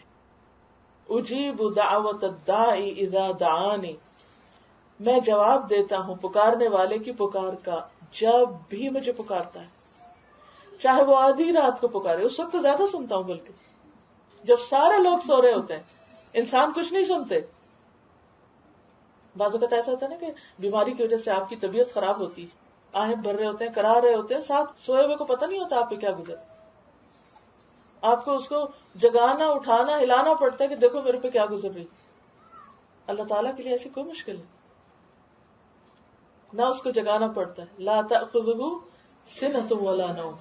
اجیب دعوت الداعی اذا دعانی، میں جواب دیتا ہوں پکارنے والے کی پکار کا جب بھی مجھے پکارتا ہے. چاہے وہ آدھی رات کو پکارے، اس وقت تو زیادہ سنتا ہوں، بلکہ جب سارے لوگ سو رہے ہوتے ہیں انسان کچھ نہیں سنتے. بعض اوقات ایسا ہوتا ہے نا کہ بیماری کی وجہ سے آپ کی طبیعت خراب ہوتی ہے، آہیں بھر رہے ہوتے ہیں، کرا رہے ہوتے ہیں، ساتھ سوئے ہوئے کو پتہ نہیں ہوتا آپ پہ کیا گزر. آپ کو اس کو جگانا، اٹھانا، ہلانا پڑتا ہے کہ دیکھو میرے پہ کیا گزر رہی. اللہ تعالیٰ کے لیے ایسی کوئی مشکل نہیں، نہ اس کو جگانا پڑتا ہے. لا تأخذہ سنۃ ولا نوم،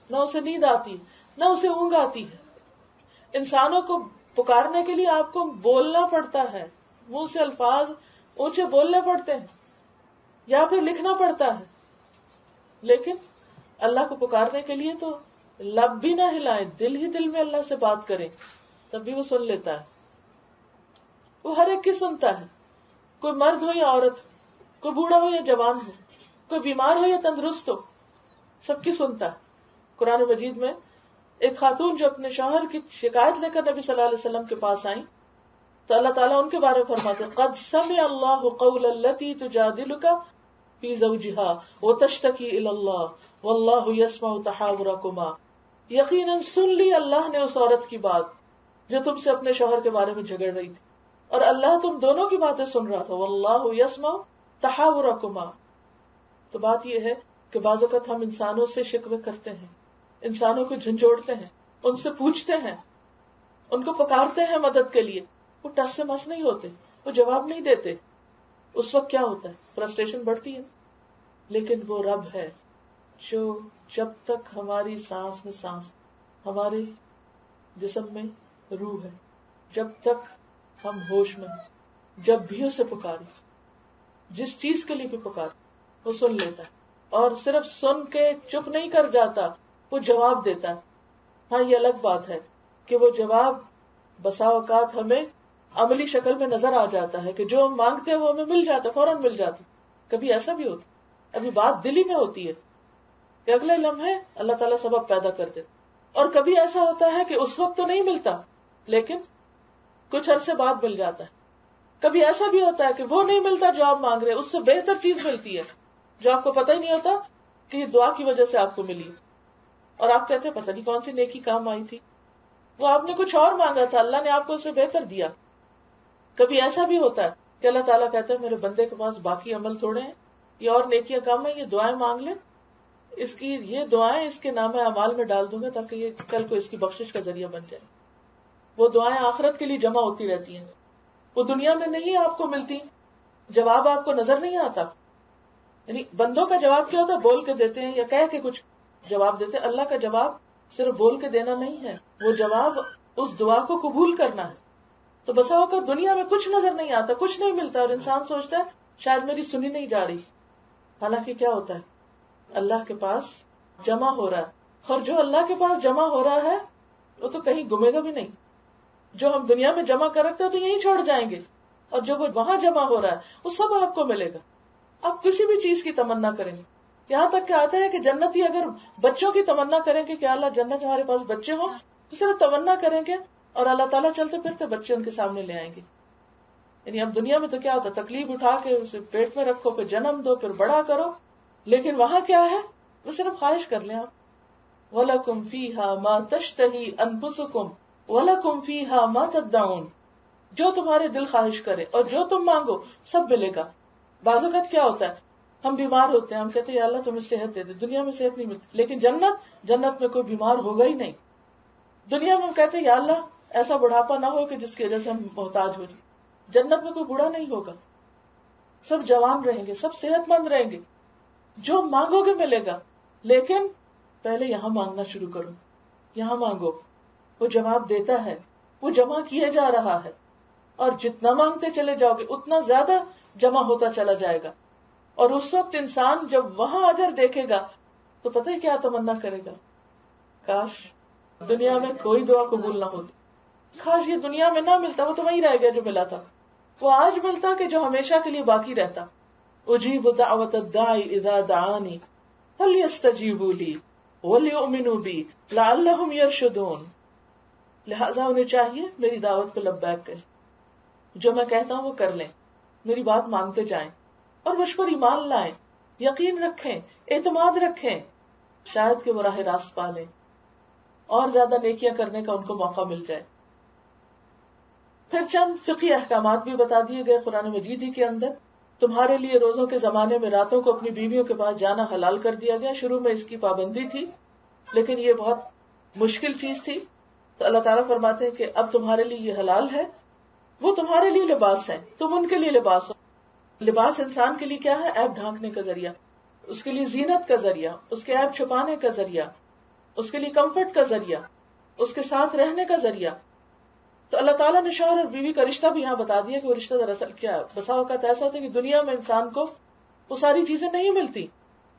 نہ اسے نیند آتی نہ اسے اونگ آتی ہے. انسانوں کو پکارنے کے لیے آپ کو بولنا پڑتا ہے، منہ سے الفاظ اونچے بولنے پڑتے ہیں یا پھر لکھنا پڑتا ہے، لیکن اللہ کو پکارنے کے لیے تو لب بھی نہ ہلائیں، دل ہی دل میں اللہ سے بات کریں، تب بھی وہ سن لیتا ہے. وہ ہر ایک کی سنتا ہے، کوئی مرد ہو یا عورت، کوئی بوڑھا ہو یا جوان ہو، کوئی بیمار ہو یا تندرست ہو، سب کی سنتا ہے. قرآن مجید میں ایک خاتون جو اپنے شوہر کی شکایت لے کر نبی صلی اللہ علیہ وسلم کے پاس آئیں تو اللہ تعالیٰ ان کے بارے میں فرماتے ہیں قد سمع اللہ قول التی تجادلک فی زوجہا وتشتکی الی اللہ واللہ یسمع تحاورکما. یقیناً سن لی اللہ نے اس عورت کی بات جو تم سے اپنے شوہر کے بارے میں جھگڑ رہی تھی، اور اللہ تم دونوں کی باتیں سن رہا تھا. واللہ یسمع تحاورکما. تو بات یہ ہے کہ بعض اوقات ہم انسانوں سے شکوے کرتے ہیں، انسانوں کو جھنجھوڑتے ہیں، ان سے پوچھتے ہیں، ان کو پکارتے ہیں مدد کے لیے، وہ ٹس سے مس نہیں ہوتے، وہ جواب نہیں دیتے. اس وقت کیا ہوتا ہے؟ فرسٹریشن بڑھتی ہے. لیکن وہ رب ہے جو جب تک ہماری سانس میں سانس، ہمارے جسم میں روح ہے، جب تک ہم ہوش میں ہیں، جب بھی اسے پکارے، جس چیز کے لیے بھی پکارے، وہ سن لیتا ہے. اور صرف سن کے چپ نہیں کر جاتا، وہ جواب دیتا ہے. ہاں یہ الگ بات ہے کہ وہ جواب بسا اوقات ہمیں عملی شکل میں نظر آ جاتا ہے کہ جو ہم مانگتے ہیں وہ ہمیں مل جاتا، فوراً مل جاتا. کبھی ایسا بھی ہوتا، ابھی بات دلی میں ہوتی ہے کہ اگلے لمحے اللہ تعالیٰ سبب پیدا کر دے. اور کبھی ایسا ہوتا ہے کہ اس وقت تو نہیں ملتا لیکن کچھ عرصے بعد مل جاتا ہے. کبھی ایسا بھی ہوتا ہے کہ وہ نہیں ملتا جو آپ مانگ رہے، اس سے بہتر چیز ملتی ہے جو آپ کو پتہ ہی نہیں ہوتا کہ یہ دعا کی وجہ سے آپ کو ملی، اور آپ کہتے ہیں پتہ نہیں کون سی نیکی کام آئی تھی. وہ آپ نے کچھ اور مانگا تھا، اللہ نے آپ کو اسے بہتر دیا. کبھی ایسا بھی ہوتا ہے کہ اللہ تعالیٰ کہتا ہے میرے بندے کے پاس باقی عمل تھوڑے ہیں، یہ اور نیکیاں کم ہیں، یہ دعائیں مانگ لے، اس کی یہ دعائیں اس کے نام اعمال میں ڈال دوں گا تاکہ یہ کل کو اس کی بخشش کا ذریعہ بن جائے. وہ دعائیں آخرت کے لیے جمع ہوتی رہتی ہیں، وہ دنیا میں نہیں آپ کو ملتی، جواب آپ کو نظر نہیں آتا. یعنی بندوں کا جواب کیا ہوتا ہے؟ بول کے دیتے ہیں یا کہہ کے کچھ جواب دیتے ہیں. اللہ کا جواب صرف بول کے دینا نہیں ہے، وہ جواب اس دعا کو قبول کرنا ہے. تو بسا اوقات دنیا میں کچھ نظر نہیں آتا، کچھ نہیں ملتا، اور انسان سوچتا ہے شاید میری سنی نہیں جا رہی. حالانکہ کیا ہوتا ہے؟ اللہ کے پاس جمع ہو رہا ہے، اور جو اللہ کے پاس جمع ہو رہا ہے وہ تو کہیں گمے گا بھی نہیں. جو ہم دنیا میں جمع کر رکھتے ہیں تو یہیں چھوڑ جائیں گے، اور جو وہ وہاں جمع ہو رہا ہے وہ سب آپ کو ملے گا. آپ کسی بھی چیز کی تمنا کریں گے، یہاں تک کہ آتا ہے کہ جنتی اگر بچوں کی تمنا کریں گے کہ اللہ جنت ہمارے پاس بچے ہوں، تو صرف تمنا کریں گے اور اللہ تعالیٰ چلتے پھرتے بچے ان کے سامنے لے آئیں گے. یعنی اب دنیا میں تو کیا ہوتا ہے؟ تکلیف اٹھا کے اسے پیٹ میں رکھو، پھر جنم دو، پھر بڑا کرو. لیکن وہاں کیا ہے؟ وہ صرف خواہش کر لیں آپ. وَلَكُمْ فِيهَا مَا تَشْتَهِي أَنفُسُكُمْ وَلَكُمْ فِيهَا مَا تَدَّعُونَ. جو تمہارے دل خواہش کرے اور جو تم مانگو سب ملے گا. بعض اوقات کیا ہوتا ہے؟ ہم بیمار ہوتے ہیں، ہم کہتے ہیں یا اللہ تمہیں صحت دے دے. دنیا میں صحت نہیں ملتی، لیکن جنت میں کوئی بیمار ہوگا ہی نہیں. دنیا میں ہم کہتے ہیں یا اللہ ایسا بڑھاپا نہ ہو کہ جس کی وجہ سے ہم محتاج ہو جائیں. جنت میں کوئی بوڑھا نہیں ہوگا، سب جوان رہیں گے، سب صحت مند رہیں گے. جو مانگو گے ملے گا. لیکن پہلے یہاں مانگنا شروع کرو، یہاں مانگو. وہ جواب دیتا ہے، وہ جمع کیے جا رہا ہے، اور جتنا مانگتے چلے جاؤ گے اتنا زیادہ جمع ہوتا چلا جائے گا. اور اس وقت انسان جب وہاں اجر دیکھے گا تو پتہ ہے کیا تمنا کرے گا؟ کاش دنیا میں کوئی دعا قبول نہ ہوتی، کاش یہ دنیا میں نہ ملتا، وہ تو وہی رہ گیا جو ملا تھا. وہ آج ملتا کہ جو ہمیشہ کے لیے باقی رہتا. اجیب دعوت الداعی اذا دعانی فلیستجیبوا لی ولیؤمنوا بی لعلہم یرشدون. لہذا انہیں چاہیے میری دعوت کو لبیک کریں، جو میں کہتا ہوں وہ کر لیں، میری بات مانتے جائیں اور مجھ پر ایمان لائیں، یقین رکھیں، اعتماد رکھیں، شاید کہ وہ راہ راست پا لیں اور زیادہ نیکیاں کرنے کا ان کو موقع مل جائے. پھر چند فقہی احکامات بھی بتا دیے گئے قرآن مجید ہی کے اندر. تمہارے لیے روزوں کے زمانے میں راتوں کو اپنی بیویوں کے پاس جانا حلال کر دیا گیا. شروع میں اس کی پابندی تھی، لیکن یہ بہت مشکل چیز تھی، تو اللہ تعالیٰ فرماتے ہیں کہ اب تمہارے لیے یہ حلال ہے. وہ تمہارے لیے لباس ہیں، تم ان کے لیے لباس ہو. لباس انسان کے لیے کیا ہے؟ عیب ڈھانکنے کا ذریعہ، اس کے لیے زینت کا ذریعہ، اس کے عیب چھپانے کا ذریعہ، اس کے لیے کمفرٹ کا ذریعہ، اس کے ساتھ رہنے کا ذریعہ. تو اللہ تعالیٰ نے شوہر اور بیوی کا رشتہ بھی یہاں بتا دیا کہ وہ رشتہ دراصل کیا ہے. بسا اوقات ایسا ہوتا ہے کہ دنیا میں انسان کو وہ ساری چیزیں نہیں ملتی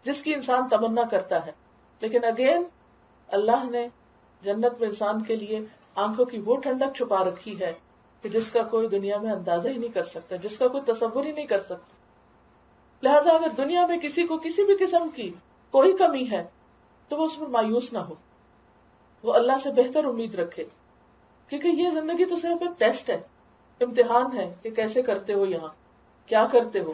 جس کی انسان تمنا کرتا ہے، لیکن اگین اللہ نے جنت میں انسان کے لیے آنکھوں کی وہ ٹھنڈک چھپا رکھی ہے کہ جس کا کوئی دنیا میں اندازہ ہی نہیں کر سکتا، جس کا کوئی تصور ہی نہیں کر سکتا. لہٰذا اگر دنیا میں کسی کو کسی بھی قسم کی کوئی کمی ہے تو وہ اس پر مایوس نہ ہو، وہ اللہ سے بہتر امید رکھے، کیونکہ یہ زندگی تو صرف ایک ٹیسٹ ہے، امتحان ہے کہ کیسے کرتے ہو، یہاں کیا کرتے ہو،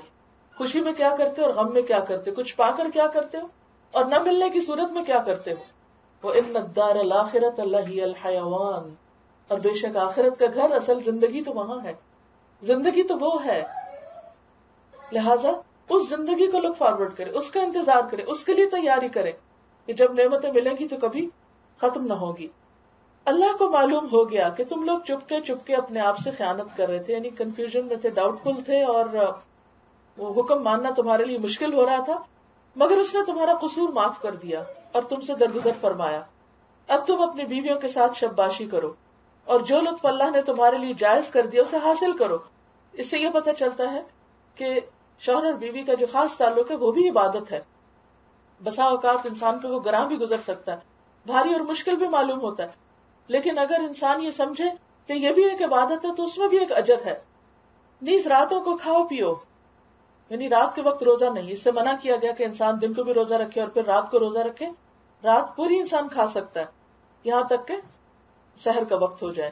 خوشی میں کیا کرتے ہو اور غم میں کیا کرتے ہو، کچھ پا کر کیا کرتے ہو اور نہ ملنے کی صورت میں کیا کرتے ہو. وَإِنَّ الدَّارَ الْآخِرَةَ لَهِيَ الْحَيَوَانُ. اور بے شک آخرت کا گھر، اصل زندگی تو وہاں ہے، زندگی تو وہ ہے. لہٰذا اس زندگی کو لک فارورڈ کرے، اس کا انتظار کرے، اس کے لیے تیاری کرے کہ جب نعمتیں ملیں گی تو کبھی ختم نہ ہوگی. اللہ کو معلوم ہو گیا کہ تم لوگ چپ کے اپنے آپ سے خیانت کر رہے تھے، یعنی کنفیوژن میں تھے، ڈاؤٹ فل تھے، اور وہ حکم ماننا تمہارے لیے مشکل ہو رہا تھا، مگر اس نے تمہارا قصور معاف کر دیا اور تم سے درگزر فرمایا. اب تم اپنی بیویوں کے ساتھ شباشی کرو اور جو لطف اللہ نے تمہارے لیے جائز کر دیا اسے حاصل کرو. اس سے یہ پتہ چلتا ہے کہ شوہر اور بیوی کا جو خاص تعلق ہے وہ بھی عبادت ہے. بسا اوقات انسان پہ وہ گراں بھی گزر سکتا ہے، بھاری اور مشکل بھی معلوم ہوتا ہے، لیکن اگر انسان یہ سمجھے کہ یہ بھی ایک عبادت ہے تو اس میں بھی ایک اجر ہے. نیز راتوں کو کھاؤ پیو، یعنی رات کے وقت روزہ نہیں، اس سے منع کیا گیا کہ انسان دن کو بھی روزہ رکھے اور پھر رات کو روزہ رکھے. رات پوری انسان کھا سکتا ہے یہاں تک کہ سحر کا وقت ہو جائے،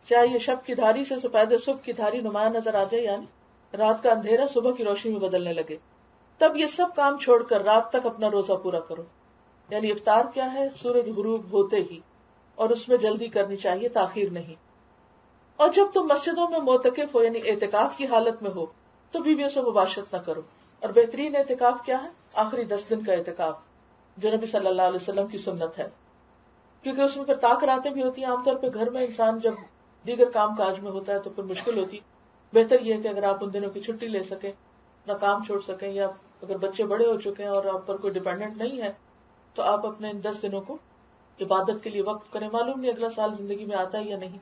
چاہے یہ شب کی دھاری سے سپید صبح کی دھاری نمایاں نظر آ جائے، یعنی رات کا اندھیرا صبح کی روشنی میں بدلنے لگے، تب یہ سب کام چھوڑ کر رات تک اپنا روزہ پورا کرو. یعنی افطار کیا ہے؟ سورج غروب ہوتے ہی. اور اس میں جلدی کرنی چاہیے، تاخیر نہیں. اور جب تم مسجدوں میں معتکف ہو یعنی اعتکاف کی حالت میں ہو تو بیویوں سے مباشرت نہ کرو. اور بہترین اعتکاف کیا ہے؟ آخری 10 دن کا اعتکاف، جو نبی صلی اللہ علیہ وسلم کی سنت ہے، کیونکہ اس میں پھر طاق راتیں بھی ہوتی ہیں. عام طور پہ گھر میں انسان جب دیگر کام کاج میں ہوتا ہے تو پھر مشکل ہوتی. بہتر یہ ہے کہ اگر آپ ان دنوں کی چھٹی لے سکیں، اپنا کام چھوڑ سکیں، یا اگر بچے بڑے ہو چکے ہیں اور آپ پر کوئی ڈیپینڈنٹ نہیں ہے تو آپ اپنے ان 10 دنوں کو عبادت کے لیے وقف کریں. معلوم نہیں اگلا سال زندگی میں آتا ہے یا نہیں،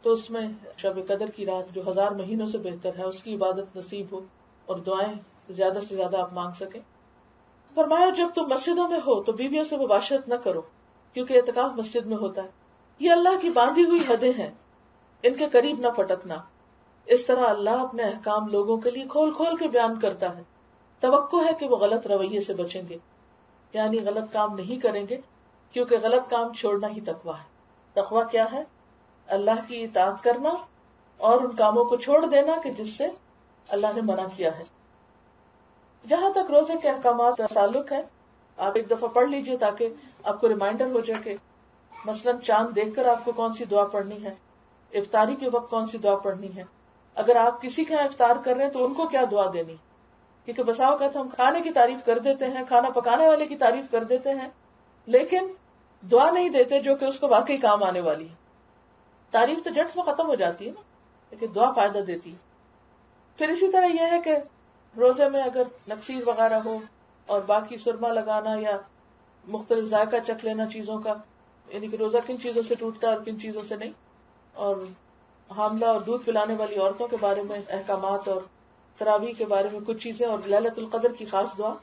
تو اس میں شب قدر کی رات جو 1000 مہینوں سے بہتر ہے اس کی عبادت نصیب ہو اور دعائیں زیادہ سے زیادہ آپ مانگ سکیں. فرمایا جب تم مسجدوں میں ہو تو بیویوں سے مباشرت نہ کرو، کیونکہ اعتکاف مسجد میں ہوتا ہے. یہ اللہ کی باندھی ہوئی حدیں ہیں، ان کے قریب نہ پھٹکنا. اس طرح اللہ اپنے احکام لوگوں کے لیے کھول کھول کے بیان کرتا ہے. توقع ہے کہ وہ غلط رویے سے بچیں گے، یعنی غلط کام نہیں کریں گے، کیونکہ غلط کام چھوڑنا ہی تقویٰ ہے. تقویٰ کیا ہے؟ اللہ کی اطاعت کرنا اور ان کاموں کو چھوڑ دینا کہ جس سے اللہ نے منع کیا ہے. جہاں تک روزے کے احکامات کا تعلق ہے، آپ ایک دفعہ پڑھ لیجئے تاکہ آپ کو ریمائنڈر ہو جائے کہ مثلاً چاند دیکھ کر آپ کو کون سی دعا پڑھنی ہے، افطاری کے وقت کون سی دعا پڑھنی ہے، اگر آپ کسی کے یہاں افطار کر رہے ہیں تو ان کو کیا دعا دینی. کیونکہ بسا اوقات ہم کھانے کی تعریف کر دیتے ہیں، کھانا پکانے والے کی تعریف کر دیتے ہیں، لیکن دعا نہیں دیتے جو کہ اس کو واقعی کام آنے والی ہے. تعریف تو جٹ میں ختم ہو جاتی ہے نا، لیکن دعا فائدہ دیتی ہے. پھر اسی طرح یہ ہے کہ روزے میں اگر نقصیر وغیرہ ہو اور باقی سرما لگانا یا مختلف ذائقہ چکھ لینا چیزوں کا، یعنی کہ روزہ کن چیزوں سے ٹوٹتا ہے اور کن چیزوں سے نہیں. اور حاملہ اور دودھ پلانے والی عورتوں کے بارے میں احکامات، اور تراویح کے بارے میں کچھ چیزیں، اور لیلۃ القدر کی خاص دعا.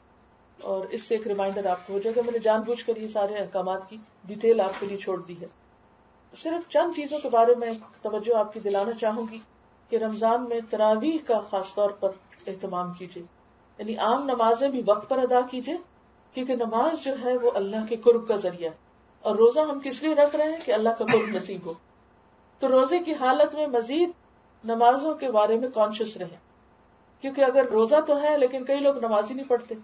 اور اس سے ایک ریمائنڈر آپ کو ہو جائے گا. میں نے جان بوجھ کر یہ سارے احکامات کی ڈیٹیل آپ کے لیے چھوڑ دی ہے. صرف چند چیزوں کے بارے میں توجہ آپ کی دلانا چاہوں گی کہ رمضان میں تراویح کا خاص طور پر اہتمام کیجیے، یعنی عام نمازیں بھی وقت پر ادا کیجیے، کیونکہ نماز جو ہے وہ اللہ کے قرب کا ذریعہ ہے. اور روزہ ہم کس لیے رکھ رہے ہیں؟ کہ اللہ کا قرب نصیب ہو. تو روزے کی حالت میں مزید نمازوں کے بارے میں کانشیس رہیں، کیونکہ اگر روزہ تو ہے لیکن کئی لوگ نماز ہی نہیں پڑھتے،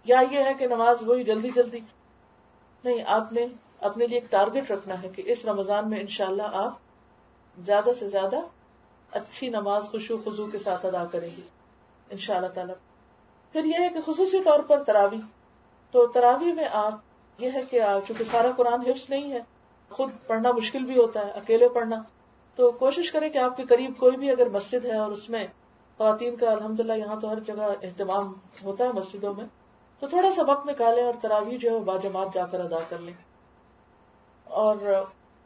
یا یہ ہے کہ نماز وہی جلدی جلدی نہیں. آپ نے اپنے لیے ایک ٹارگٹ رکھنا ہے کہ اس رمضان میں انشاءاللہ آپ زیادہ سے زیادہ اچھی نماز خشوع خضوع کے ساتھ ادا کریں گے انشاءاللہ تعالی. پھر یہ ہے کہ خصوصی طور پر تراویح، تو تراویح میں آپ یہ ہے کہ چونکہ سارا قرآن حفظ نہیں ہے، خود پڑھنا مشکل بھی ہوتا ہے، اکیلے پڑھنا، تو کوشش کریں کہ آپ کے قریب کوئی بھی اگر مسجد ہے اور اس میں خواتین کا الحمدللہ یہاں تو ہر جگہ اہتمام ہوتا ہے مسجدوں میں، تو تھوڑا سا وقت نکالیں اور تراویح جو ہے باجماعت جا کر ادا کر لیں. اور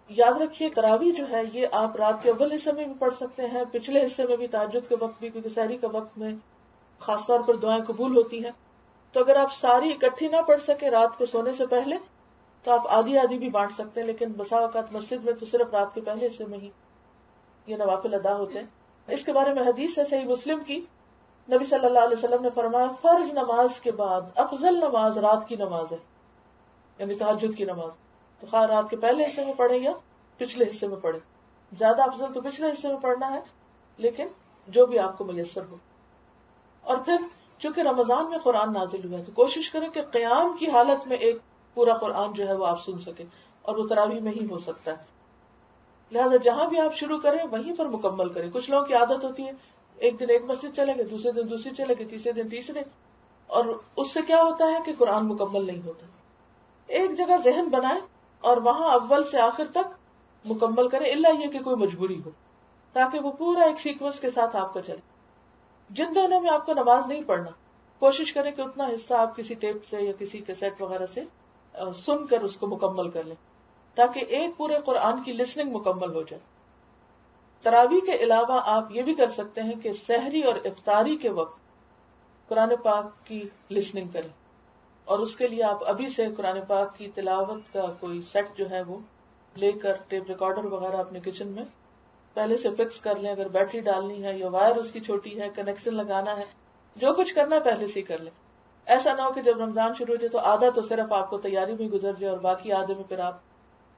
یاد رکھیے تراویح جو ہے یہ آپ رات کے اول حصے میں بھی پڑھ سکتے ہیں، پچھلے حصے میں بھی، تہجد کے وقت بھی، کیونکہ سحری کے وقت میں خاص طور پر دعائیں قبول ہوتی ہیں. تو اگر آپ ساری اکٹھی نہ پڑھ سکے رات کو سونے سے پہلے تو آپ آدھی آدھی بھی بانٹ سکتے ہیں، لیکن بسا اوقات مسجد میں تو صرف رات کے پہلے حصے میں ہی یہ نوافل ادا ہوتے ہیں. اس کے بارے میں حدیث ہے صحیح مسلم کی، نبی صلی اللہ علیہ وسلم نے فرمایا فرض نماز کے بعد افضل نماز رات کی نماز ہے، یعنی تہجد کی نماز. تو خواہ رات کے پہلے حصے میں پڑھیں یا پچھلے حصے میں پڑھیں، زیادہ افضل تو پچھلے حصے میں پڑھنا ہے، لیکن جو بھی آپ کو میسر ہو. اور پھر چونکہ رمضان میں قرآن نازل ہوا ہے تو کوشش کریں کہ قیام کی حالت میں ایک پورا قرآن جو ہے وہ آپ سن سکیں، اور وہ تراویح میں ہی ہو سکتا ہے. لہٰذا جہاں بھی آپ شروع کریں وہیں پر مکمل کریں. کچھ لوگوں کی عادت ہوتی ہے ایک دن ایک مسجد چلے گئے، دوسرے دن دوسری چلے گئے، تیسرے دن تیسرے، اور اس سے کیا ہوتا ہے کہ قرآن مکمل نہیں ہوتا. ایک جگہ ذہن بنائیں اور وہاں اول سے آخر تک مکمل کریں، الا یہ کہ کوئی مجبوری ہو، تاکہ وہ پورا ایک سیکوینس کے ساتھ آپ کا چلے. جن دنوں میں آپ کو نماز نہیں پڑھنا، کوشش کریں کہ اتنا حصہ آپ کسی ٹیپ سے یا کسی کیسٹ وغیرہ سے سن کر اس کو مکمل کر لیں، تاکہ ایک پورے قرآن کی لسننگ مکمل ہو جائے. تراویح کے علاوہ آپ یہ بھی کر سکتے ہیں کہ سحری اور افطاری کے وقت قرآن پاک کی لسننگ کریں، اور اس کے لیے آپ ابھی سے قرآن پاک کی تلاوت کا کوئی سیٹ جو ہے وہ لے کر ٹیپ ریکارڈر وغیرہ اپنے کچن میں پہلے سے فکس کر لیں. اگر بیٹری ڈالنی ہے یا وائر اس کی چھوٹی ہے، کنیکشن لگانا ہے، جو کچھ کرنا ہے پہلے سے کر لیں. ایسا نہ ہو کہ جب رمضان شروع ہو جائے تو آدھا تو صرف آپ کو تیاری میں گزر جائے اور باقی آدھے میں پھر آپ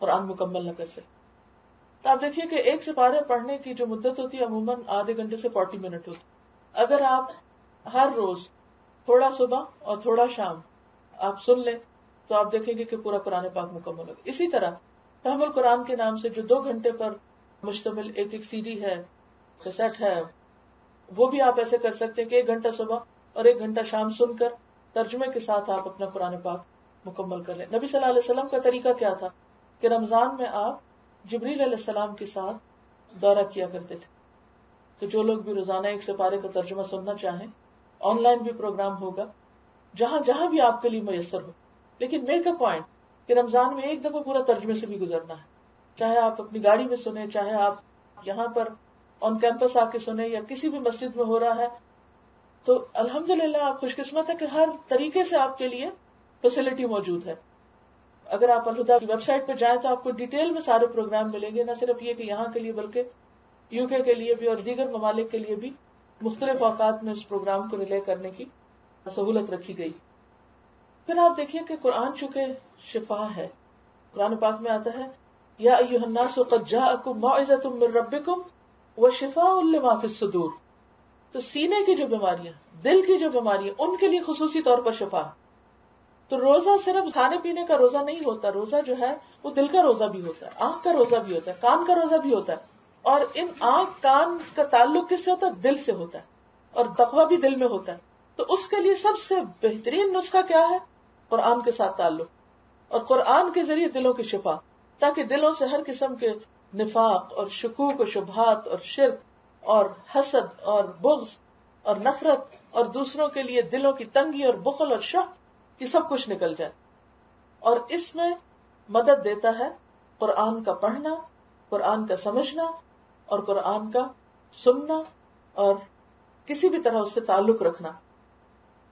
قرآن مکمل نہ کر سکیں. تو آپ دیکھیے کہ ایک سپارے پڑھنے کی جو مدت ہوتی ہے عموماً آدھے گھنٹے سے 40 منٹ ہوتی. اگر آپ ہر روز تھوڑا صبح اور تھوڑا شام آپ سن لیں تو آپ دیکھیں گے کہ پورا قرآن پاک مکمل ہوگا. اسی طرح فہم القرآن کے نام سے جو 2 گھنٹے پر مشتمل ایک سی ڈی ہے، کیسٹ ہے، وہ بھی آپ ایسے کر سکتے ہیں کہ 1 گھنٹہ صبح اور 1 گھنٹہ شام سن کر ترجمے کے ساتھ آپ اپنا قرآن پاک مکمل کر لیں. نبی صلی اللہ علیہ وسلم کا طریقہ کیا تھا کہ رمضان میں آپ جبریل علیہ السلام کے ساتھ دورہ کیا کرتے تھے. تو جو لوگ بھی روزانہ 1 سپارے کا ترجمہ سننا چاہیں، آن لائن بھی پروگرام ہوگا جہاں جہاں بھی آپ کے لیے میسر ہو. لیکن میک اے پوائنٹ کہ رمضان میں 1 دفعہ پورا ترجمے سے بھی گزرنا ہے، چاہے آپ اپنی گاڑی میں سنیں، چاہے آپ یہاں پر آن کیمپس آ کے سنیں، یا کسی بھی مسجد میں ہو رہا ہے. تو الحمدللہ آپ خوش قسمت ہے کہ ہر طریقے سے آپ کے لیے فیسلٹی موجود ہے. اگر آپ الہدا کی ویب سائٹ پہ جائیں تو آپ کو ڈیٹیل میں سارے پروگرام ملیں گے، نہ صرف یہ کہ یہاں کے لیے بلکہ UK کے لیے بھی اور دیگر ممالک کے لیے بھی مختلف اوقات میں اس پروگرام کو ریلے کرنے کی سہولت رکھی گئی. پھر آپ دیکھیے کہ قرآن چونکہ شفا ہے، قرآن پاک میں آتا ہے یا ایھا الناس قد جاءکم موعظۃ من ربکم وشفاء لما فی الصدور. تو سینے کی جو بیماریاں، دل کی جو بیماریاں، ان کے لیے خصوصی طور پر شفا. تو روزہ صرف کھانے پینے کا روزہ نہیں ہوتا، روزہ جو ہے وہ دل کا روزہ بھی ہوتا ہے، آنکھ کا روزہ بھی ہوتا ہے، کان کا روزہ بھی ہوتا ہے. اور ان آنکھ کان کا تعلق کس سے ہوتا ہے؟ دل سے ہوتا ہے، اور تقویٰ بھی دل میں ہوتا ہے. تو اس کے لیے سب سے بہترین نسخہ کیا ہے؟ قرآن کے ساتھ تعلق، اور قرآن کے ذریعے دلوں کی شفا، تاکہ دلوں سے ہر قسم کے نفاق اور شکوک و شبہات اور شرک اور حسد اور بغض اور نفرت اور دوسروں کے لیے دلوں کی تنگی اور بخل اور شح، یہ سب کچھ نکل جائے. اور اس میں مدد دیتا ہے قرآن کا پڑھنا، قرآن کا سمجھنا اور قرآن کا سننا اور کسی بھی طرح اس سے تعلق رکھنا.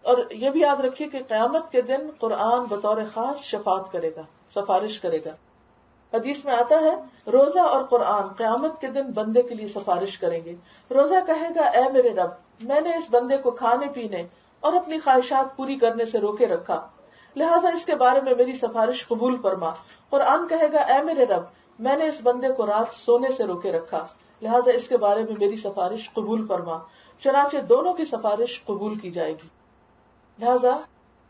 اور یہ بھی یاد رکھیے کہ قیامت کے دن قرآن بطور خاص شفاعت کرے گا، سفارش کرے گا. حدیث میں آتا ہے روزہ اور قرآن قیامت کے دن بندے کے لیے سفارش کریں گے. روزہ کہے گا اے میرے رب، میں نے اس بندے کو کھانے پینے اور اپنی خواہشات پوری کرنے سے روکے رکھا، لہٰذا اس کے بارے میں میری سفارش قبول فرما. قرآن کہے گا اے میرے رب، میں نے اس بندے کو رات سونے سے روکے رکھا، لہٰذا اس کے بارے میں میری سفارش قبول فرما. چنانچہ دونوں کی سفارش قبول کی جائے گی. لہٰذا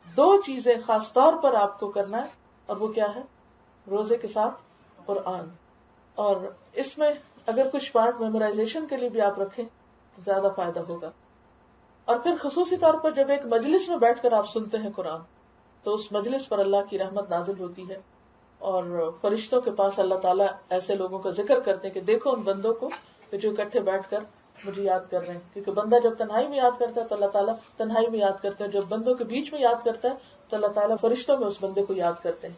2 چیزیں خاص طور پر آپ کو کرنا ہے، اور وہ کیا ہے؟ روزے کے ساتھ قرآن. اور اس میں اگر کچھ پارٹ میمورائزیشن کے لیے بھی آپ رکھیں تو زیادہ فائدہ ہوگا. اور پھر خصوصی طور پر جب ایک مجلس میں بیٹھ کر آپ سنتے ہیں قرآن، تو اس مجلس پر اللہ کی رحمت نازل ہوتی ہے، اور فرشتوں کے پاس اللہ تعالیٰ ایسے لوگوں کا ذکر کرتے ہیں کہ دیکھو ان بندوں کو کہ جو اکٹھے بیٹھ کر مجھے یاد کر رہے ہیں. کیونکہ بندہ جب تنہائی میں یاد کرتا ہے تو اللہ تعالیٰ تنہائی میں یاد کرتا ہے، جب بندوں کے بیچ میں یاد کرتا ہے تو اللہ تعالیٰ فرشتوں میں اس بندے کو یاد کرتے ہیں.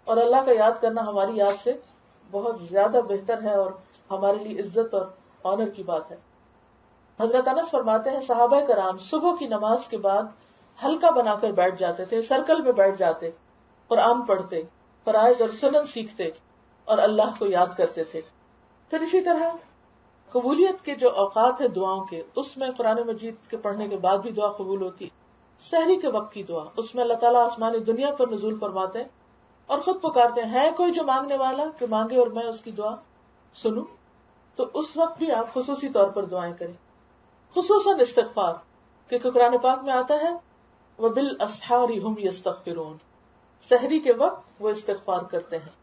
اور اللہ کا یاد کرنا ہماری یاد سے بہت زیادہ بہتر ہے اور ہمارے لیے عزت اور آنر کی بات ہے. حضرت انس فرماتے ہیں صحابہ کرام صبح کی نماز کے بعد حلقہ بنا کر بیٹھ جاتے تھے، سرکل میں بیٹھ جاتے، قرآن پڑھتے، فرائض اور سنن سیکھتے اور اللہ کو یاد کرتے تھے. پھر اسی طرح قبولیت کے جو اوقات ہیں دعاؤں کے، اس میں قرآن مجید کے پڑھنے کے بعد بھی دعا قبول ہوتی. سحری کے وقت کی دعا، اس میں اللہ تعالیٰ آسمانی دنیا پر نزول فرماتے ہیں اور خود پکارتے ہیں ہے کوئی جو مانگنے والا کہ مانگے اور میں اس کی دعا سنوں. تو اس وقت بھی آپ خصوصی طور پر دعائیں کریں، خصوصاً استغفار، کیونکہ قرآن پاک میں آتا ہے وَبِالْأَسْحَارِ هُمْ يَسْتَغْفِرُونَ، سحری کے وقت وہ استغفار کرتے ہیں.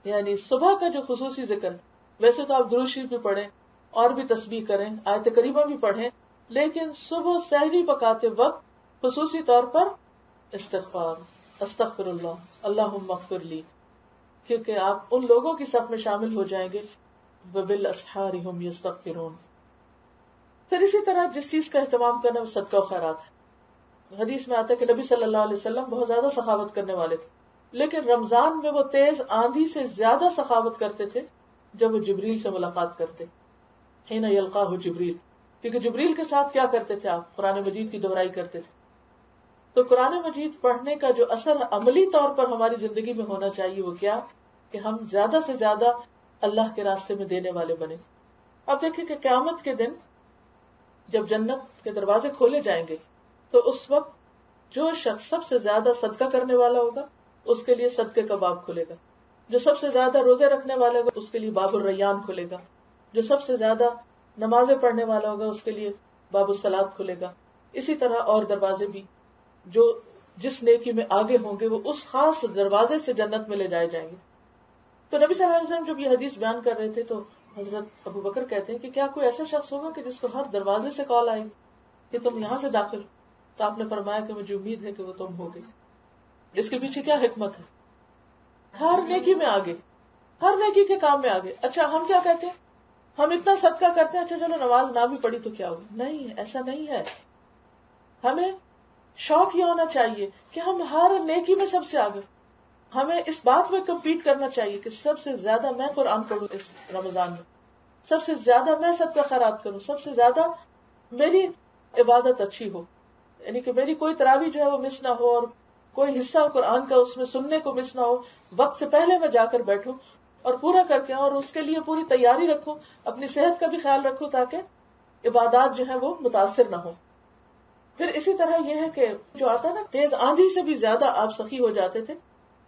یعنی صبح کا جو خصوصی ذکر، ویسے تو آپ درود شریف بھی پڑھیں اور بھی تسبیح کریں، آیت کریمہ بھی پڑھیں، لیکن صبح سحری پکاتے وقت خصوصی طور پر استغفار، استغفر اللہ، اللہم اغفر لی، کیونکہ آپ ان لوگوں کی صف میں شامل ہو جائیں گے وَبِالْأَسْحَارِ هُمْ يَسْتَغْفِرُونَ. پھر اسی طرح جس چیز کا اہتمام کرنا وہ صدقہ و خیرات ہے. حدیث میں آتا ہے کہ نبی صلی اللہ علیہ وسلم بہت زیادہ سخاوت کرنے والے تھے، لیکن رمضان میں وہ تیز آندھی سے زیادہ سخاوت کرتے تھے جب وہ جبریل سے ملاقات کرتے، حین یلقاہ جبریل، کیونکہ جبریل کے ساتھ کیا کرتے تھے آپ؟ قرآن مجید کی دہرائی کرتے تھے. تو قرآن مجید پڑھنے کا جو اثر عملی طور پر ہماری زندگی میں ہونا چاہیے وہ کیا؟ کہ ہم زیادہ سے زیادہ اللہ کے راستے میں دینے والے بنے. اب دیکھیں کہ قیامت کے دن جب جنت کے دروازے کھولے جائیں گے تو اس وقت جو شخص سب سے زیادہ صدقہ کرنے والا ہوگا اس کے لیے صدقے کا باب کھلے گا، جو سب سے زیادہ روزے رکھنے والا ہوگا اس کے لیے باب الریان کھلے گا، جو سب سے زیادہ نمازیں پڑھنے والا ہوگا اس کے لیے باب الصلاۃ کھلے گا. اسی طرح اور دروازے بھی جو جس نیکی میں آگے ہوں گے وہ اس خاص دروازے سے جنت میں لے جائے جائیں گے. تو نبی صلی اللہ علیہ وسلم جب یہ حدیث بیان کر رہے تھے تو حضرت ابو بکر کہتے ہیں کہ کیا کوئی ایسا شخص ہوگا کہ جس کو ہر دروازے سے کال آئے کہ تم یہاں سے داخل؟ تو آپ نے فرمایا کہ مجھے امید ہے کہ وہ تم ہوگے. اس کے پیچھے کیا حکمت ہے؟ ہر نیکی میں آگے، ہر نیکی کے کام میں آگے. اچھا ہم کیا کہتے ہیں؟ ہم اتنا صدقہ کرتے ہیں، اچھا چلو نماز نہ بھی پڑھی تو کیا ہو. نہیں، ایسا نہیں ہے. ہمیں شوق یہ ہونا چاہیے کہ ہم ہر نیکی میں سب سے آگے. ہمیں اس بات میں کمپیٹ کرنا چاہیے کہ سب سے زیادہ میں قرآن پڑھوں اس رمضان میں، سب سے زیادہ میں صدقہ خیرات کروں، سب سے زیادہ میری عبادت اچھی ہو. یعنی کہ میری کوئی تراویح جو ہے وہ مس نہ ہو، اور کوئی حصہ قرآن کا اس میں سننے کو مس نہ ہو. وقت سے پہلے میں جا کر بیٹھوں اور پورا کر کے، اور اس کے لیے پوری تیاری رکھوں، اپنی صحت کا بھی خیال رکھوں تاکہ عبادات جو ہے وہ متاثر نہ ہو. پھر اسی طرح یہ ہے کہ جو آتا ہے نا، تیز آندھی سے بھی زیادہ آپ سخی ہو جاتے تھے.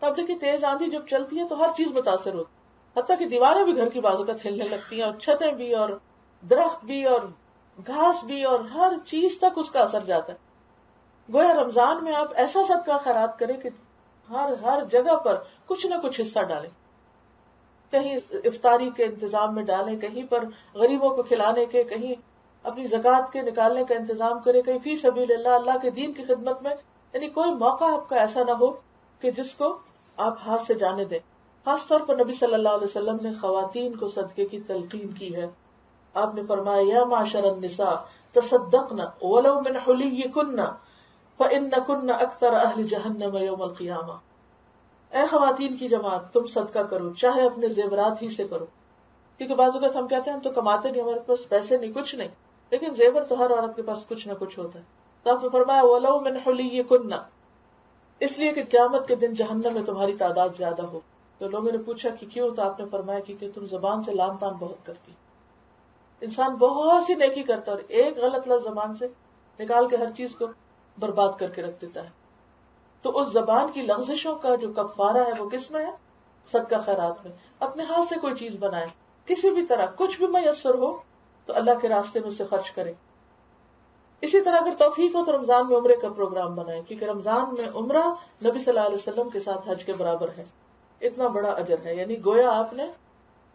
تو اب دیکھیے تیز آندھی جب چلتی ہے تو ہر چیز متاثر ہوتی، حتیٰ کہ دیواریں بھی گھر کی بازو کا ہلنے لگتی ہیں، اور چھتیں بھی، اور درخت بھی، اور گھاس بھی، اور ہر چیز تک اس کا اثر جاتا ہے. گویا رمضان میں آپ ایسا صدقہ خیرات کریں کہ ہر جگہ پر کچھ نہ کچھ حصہ ڈالیں. کہیں افطاری کے انتظام میں ڈالیں، کہیں پر غریبوں کو کھلانے کے، کہیں اپنی زکوٰۃ کے نکالنے کا انتظام کریں، کہیں فی سبیل اللہ کے دین کی خدمت میں. یعنی کوئی موقع آپ کا ایسا نہ ہو کہ جس کو آپ ہاتھ سے جانے دیں. خاص طور پر نبی صلی اللہ علیہ وسلم نے خواتین کو صدقے کی تلقین کی ہے. آپ نے فرمایا یا معشر النساء تصدقن ولو من حلیکن فإنکن اکثر اہل جہنم یوم القیامہ. اے خواتین کی جماعت، تم صدقہ کرو، چاہے اپنے زیورات ہی سے کرو. کیونکہ بعض اوقات ہم کہتے ہیں ہم تو کماتے نہیں، ہمارے پاس پیسے نہیں، کچھ نہیں، لیکن زیور تو ہر عورت کے پاس کچھ نہ کچھ ہوتا ہے. تو آپ نے فرمایا ولو من حلیکن، اس لیے کہ قیامت کے دن جہنم میں تمہاری تعداد زیادہ ہو. تو لوگوں نے پوچھا کہ کیوں؟ تو آپ نے فرمایا کہ تم زبان سے لان تان بہت کرتی. انسان بہت سی نیکی کرتا ہے اور ایک غلط لفظ زبان سے نکال کے ہر چیز کو برباد کر کے رکھ دیتا ہے. تو اس زبان کی لغزشوں کا جو کفارہ ہے وہ کس میں ہے؟ صدقہ خیرات میں. اپنے ہاتھ سے کوئی چیز بنائے، کسی بھی طرح کچھ بھی میسر ہو تو اللہ کے راستے میں سے خرچ کرے. اسی طرح اگر توفیق ہو تو رمضان میں عمرے کا پروگرام بنائے، کیونکہ رمضان میں عمرہ نبی صلی اللہ علیہ وسلم کے ساتھ حج کے برابر ہے. اتنا بڑا اجر ہے. یعنی گویا آپ نے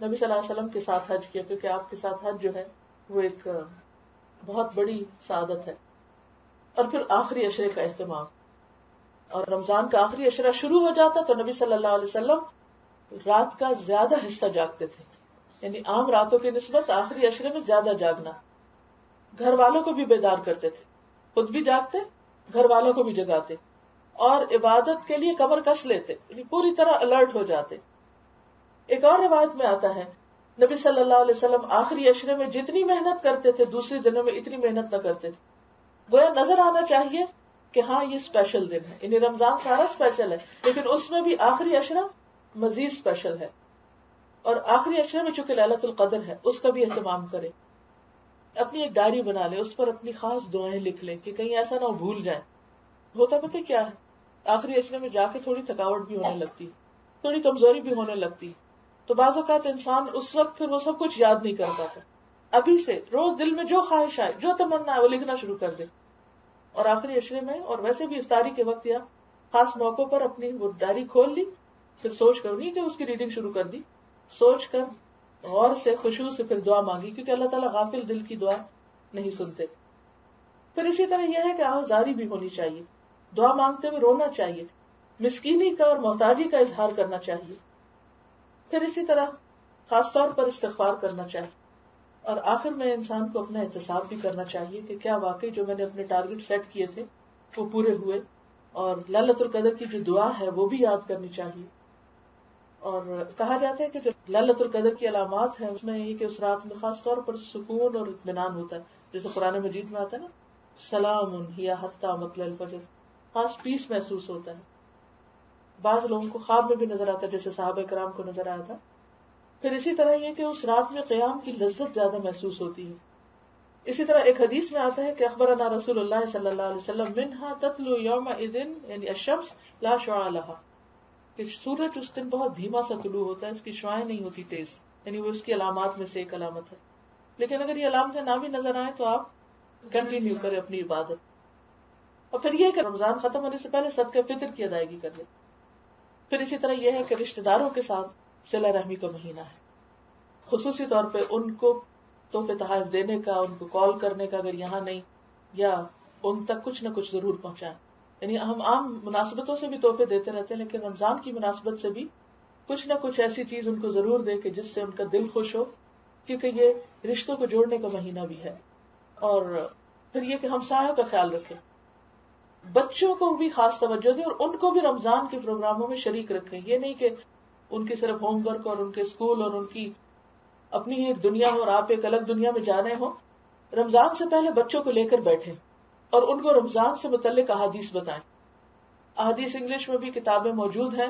نبی صلی اللہ علیہ وسلم کے ساتھ حج کیا، کیونکہ آپ کے ساتھ حج جو ہے وہ ایک بہت بڑی سعادت ہے. اور پھر آخری عشرے کا اہتمام. اور رمضان کا آخری عشرہ شروع ہو جاتا تو نبی صلی اللہ علیہ وسلم رات کا زیادہ حصہ جاگتے تھے. یعنی عام راتوں کی نسبت آخری عشرے میں زیادہ جاگنا. گھر والوں کو بھی بیدار کرتے تھے، خود بھی جاگتے، گھر والوں کو بھی جگاتے، اور عبادت کے لیے کمر کس لیتے، یعنی پوری طرح الرٹ ہو جاتے. ایک اور روایت میں آتا ہے نبی صلی اللہ علیہ وسلم آخری عشرے میں جتنی محنت کرتے تھے دوسرے دنوں میں اتنی محنت نہ کرتے تھے. گویا نظر آنا چاہیے کہ ہاں یہ اسپیشل دن ہے. یعنی رمضان سارا اسپیشل ہے، لیکن اس میں بھی آخری عشرہ مزید اسپیشل ہے. اور آخری عشرے میں چونکہ ليلۃ القدر ہے اس کا بھی اہتمام کرے. اپنی ایک ڈائری بنا لے، اس پر اپنی خاص دعائیں لکھ لے کہ کہیں ایسا نہ ہو بھول جائیں. ہوتا پتہ کیا ہے، آخری عشرے میں جا کے تھوڑی تھکاوٹ بھی ہونے لگتی، تھوڑی کمزوری بھی ہونے لگتی. تو بعض اوقات انسان اس وقت پھر وہ سب کچھ یاد نہیں کر پاتا. ابھی سے روز دل میں جو خواہش آئے، جو تمنا ہے وہ لکھنا شروع کر دے. اور آخری عشرے میں اور ویسے بھی افطاری کے وقت یا خاص موقعوں پر اپنی وہ ڈائری کھول لی، پھر سوچ کر، نہیں کہ اس کی ریڈنگ شروع کر دی، سوچ کر غور سے خشوع سے پھر دعا مانگی، کیونکہ اللہ تعالیٰ غافل دل کی دعا نہیں سنتے. پھر اسی طرح یہ ہے کہ آہوازاری بھی ہونی چاہیے، دعا مانگتے ہوئے رونا چاہیے، مسکینی کا اور محتاجی کا اظہار کرنا چاہیے. پھر اسی طرح خاص طور پر استغفار کرنا چاہیے. اور آخر میں انسان کو اپنا احتساب بھی کرنا چاہیے کہ کیا واقعی جو میں نے اپنے ٹارگٹ سیٹ کیے تھے وہ پورے ہوئے. اور ليلۃ القدر کی جو دعا ہے وہ بھی یاد کرنی چاہیے. اور کہا جاتا ہے کہ جو ليلۃ القدر کی علامات ہیں اس میں یہ کہ اس رات میں خاص طور پر سکون اور اطمینان ہوتا ہے. جیسے قرآن مجید میں آتا ہے نا، سلام ہی حتی مطلع الفجر، خاص پیس محسوس ہوتا ہے. بعض لوگوں کو خواب میں بھی نظر آتا ہے، جیسے صحابہ کرام کو نظر آیا تھا. پھر اسی طرح یہ کہ اس رات میں قیام کی لذت زیادہ محسوس ہوتی ہے. اسی طرح ایک حدیث میں آتا ہے کہ اخبرنا رسول اللہ صلی اللہ علیہ وسلم منہا تطلع یومئذ یعنی الشمس لا شعاع لها، کہ سورج اس دن بہت دھیما سا طلوع ہوتا ہے، اس کی شعاعیں نہیں ہوتی تیز. یعنی وہ اس کی علامات میں سے ایک علامت ہے. لیکن اگر یہ علامتیں نہ بھی نظر آئیں تو آپ کنٹینیو کریں اپنی عبادت. اور پھر یہ کہ رمضان ختم ہونے سے پہلے صدقہ فطر کی ادائیگی کر لیں. پھر اسی طرح یہ ہے کہ رشتہ داروں کے ساتھ صلہ رحمی کا مہینہ ہے. خصوصی طور پہ ان کو تحفے تحائف دینے کا، ان کو کال کرنے کا اگر یہاں نہیں، یا ان تک کچھ نہ کچھ ضرور پہنچائیں. یعنی ہم عام مناسبتوں سے بھی تحفے دیتے رہتے ہیں، لیکن رمضان کی مناسبت سے بھی کچھ نہ کچھ ایسی چیز ان کو ضرور دے کہ جس سے ان کا دل خوش ہو، کیونکہ یہ رشتوں کو جوڑنے کا مہینہ بھی ہے. اور پھر یہ کہ ہمسایوں کا خیال رکھیں، بچوں کو بھی خاص توجہ دیں اور ان کو بھی رمضان کے پروگراموں میں شریک رکھیں. یہ نہیں کہ ان کے صرف ہوم ورک اور ان کے اسکول اور ان کی اپنی ہی ایک دنیا ہو اور آپ ایک الگ دنیا میں جا رہے ہوں. رمضان سے پہلے بچوں کو لے کر بیٹھیں اور ان کو رمضان سے متعلق احادیث بتائیں. احادیث انگلش میں بھی کتابیں موجود ہیں،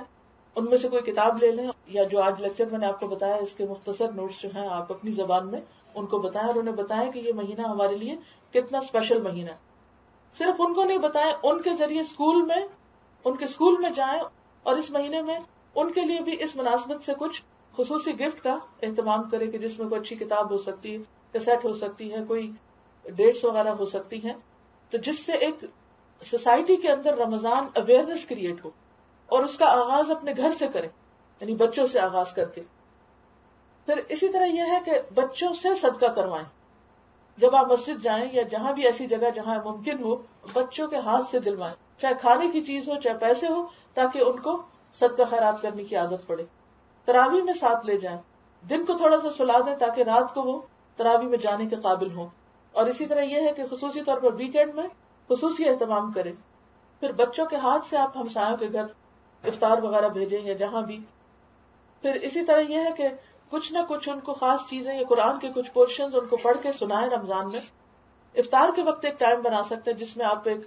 ان میں سے کوئی کتاب لے لیں، یا جو آج لیکچر میں نے آپ کو بتایا اس کے مختصر نوٹس جو ہیں آپ اپنی زبان میں ان کو بتائیں، اور انہیں بتائیں کہ یہ مہینہ ہمارے لیے کتنا اسپیشل مہینہ ہے. صرف ان کو نہیں بتائیں، ان کے ذریعے ان کے اسکول میں جائیں، اور اس مہینے میں ان کے لیے بھی اس مناسبت سے کچھ خصوصی گفٹ کا اہتمام کرے کہ جس میں کوئی اچھی کتاب ہو سکتی ہے، کیسٹ ہو سکتی ہے، کوئی ڈیٹس وغیرہ ہو سکتی ہیں، تو جس سے ایک سوسائٹی کے اندر رمضان اویئرنیس کریٹ ہو. اور اس کا آغاز اپنے گھر سے کریں، یعنی بچوں سے آغاز کر کے. پھر اسی طرح یہ ہے کہ بچوں سے صدقہ کروائیں. جب آپ مسجد جائیں یا جہاں بھی ایسی جگہ جہاں ممکن ہو، بچوں کے ہاتھ سے دلوائیں، چاہے کھانے کی چیز ہو چاہے پیسے ہو، تاکہ ان کو صدقہ خیرات کرنے کی عادت پڑے. تراویح میں ساتھ لے جائیں، دن کو تھوڑا سا سلا دیں تاکہ رات کو وہ تراویح میں جانے کے قابل ہوں. اور اسی طرح یہ ہے کہ خصوصی طور پر ویکینڈ میں خصوصی اہتمام کریں. پھر بچوں کے ہاتھ سے آپ ہمسایوں کے گھر افطار وغیرہ بھیجیں یا جہاں بھی. پھر اسی طرح یہ ہے کہ کچھ نہ کچھ ان کو خاص چیزیں یا قرآن کے کچھ پورشنز ان کو پڑھ کے سنائیں رمضان میں. افطار کے وقت ایک ٹائم بنا سکتے ہیں جس میں آپ ایک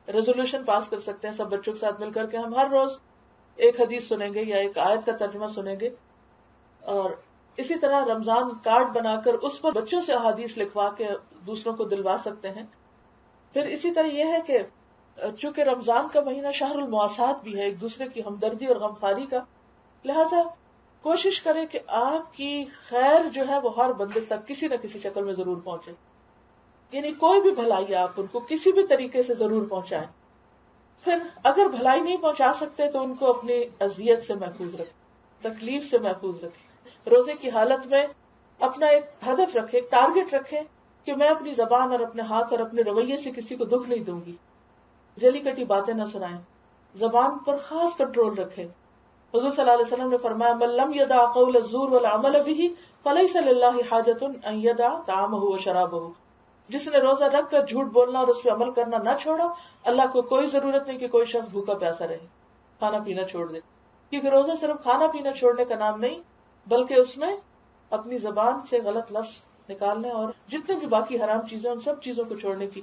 ریزولوشن پاس کر سکتے ہیں سب بچوں کے ساتھ مل کر کے ہم ہر روز ایک حدیث سنیں گے یا ایک آیت کا ترجمہ سنیں گے. اور اسی طرح رمضان کارڈ بنا کر اس پر بچوں سے احادیث لکھوا کے دوسروں کو دلوا سکتے ہیں. پھر اسی طرح یہ ہے کہ چونکہ رمضان کا مہینہ شہر المواسات بھی ہے، ایک دوسرے کی ہمدردی اور غمخواری کا، لہذا کوشش کریں کہ آپ کی خیر جو ہے وہ ہر بندے تک کسی نہ کسی شکل میں ضرور پہنچے. یعنی کوئی بھی بھلائی آپ ان کو کسی بھی طریقے سے ضرور پہنچائیں. پھر اگر بھلائی نہیں پہنچا سکتے تو ان کو اپنی اذیت سے محفوظ رکھیں، تکلیف سے محفوظ رکھیں. روزے کی حالت میں اپنا ایک ہدف رکھیں، ایک ٹارگٹ رکھیں کہ میں اپنی زبان اور اپنے ہاتھ اور اپنے رویے سے کسی کو دکھ نہیں دوں گی، جلی کٹی باتیں نہ سنائیں، زبان پر خاص کنٹرول رکھیں. حضور صلی اللہ علیہ وسلم نے فرمایا من لم يدع قول الزور والعمل به فليس لله حاجة ان يدع طعامه وشرابه. جس نے روزہ رکھ کر جھوٹ بولنا اور اس پہ عمل کرنا نہ چھوڑا، اللہ کو کوئی ضرورت نہیں کہ کوئی شخص بھوکا پیاسا رہے، کھانا پینا چھوڑ دے. کیونکہ روزہ صرف کھانا پینا چھوڑنے کا نام نہیں، بلکہ اس میں اپنی زبان سے غلط لفظ نکالنے اور جتنے بھی باقی حرام چیزیں ان سب چیزوں کو چھوڑنے کی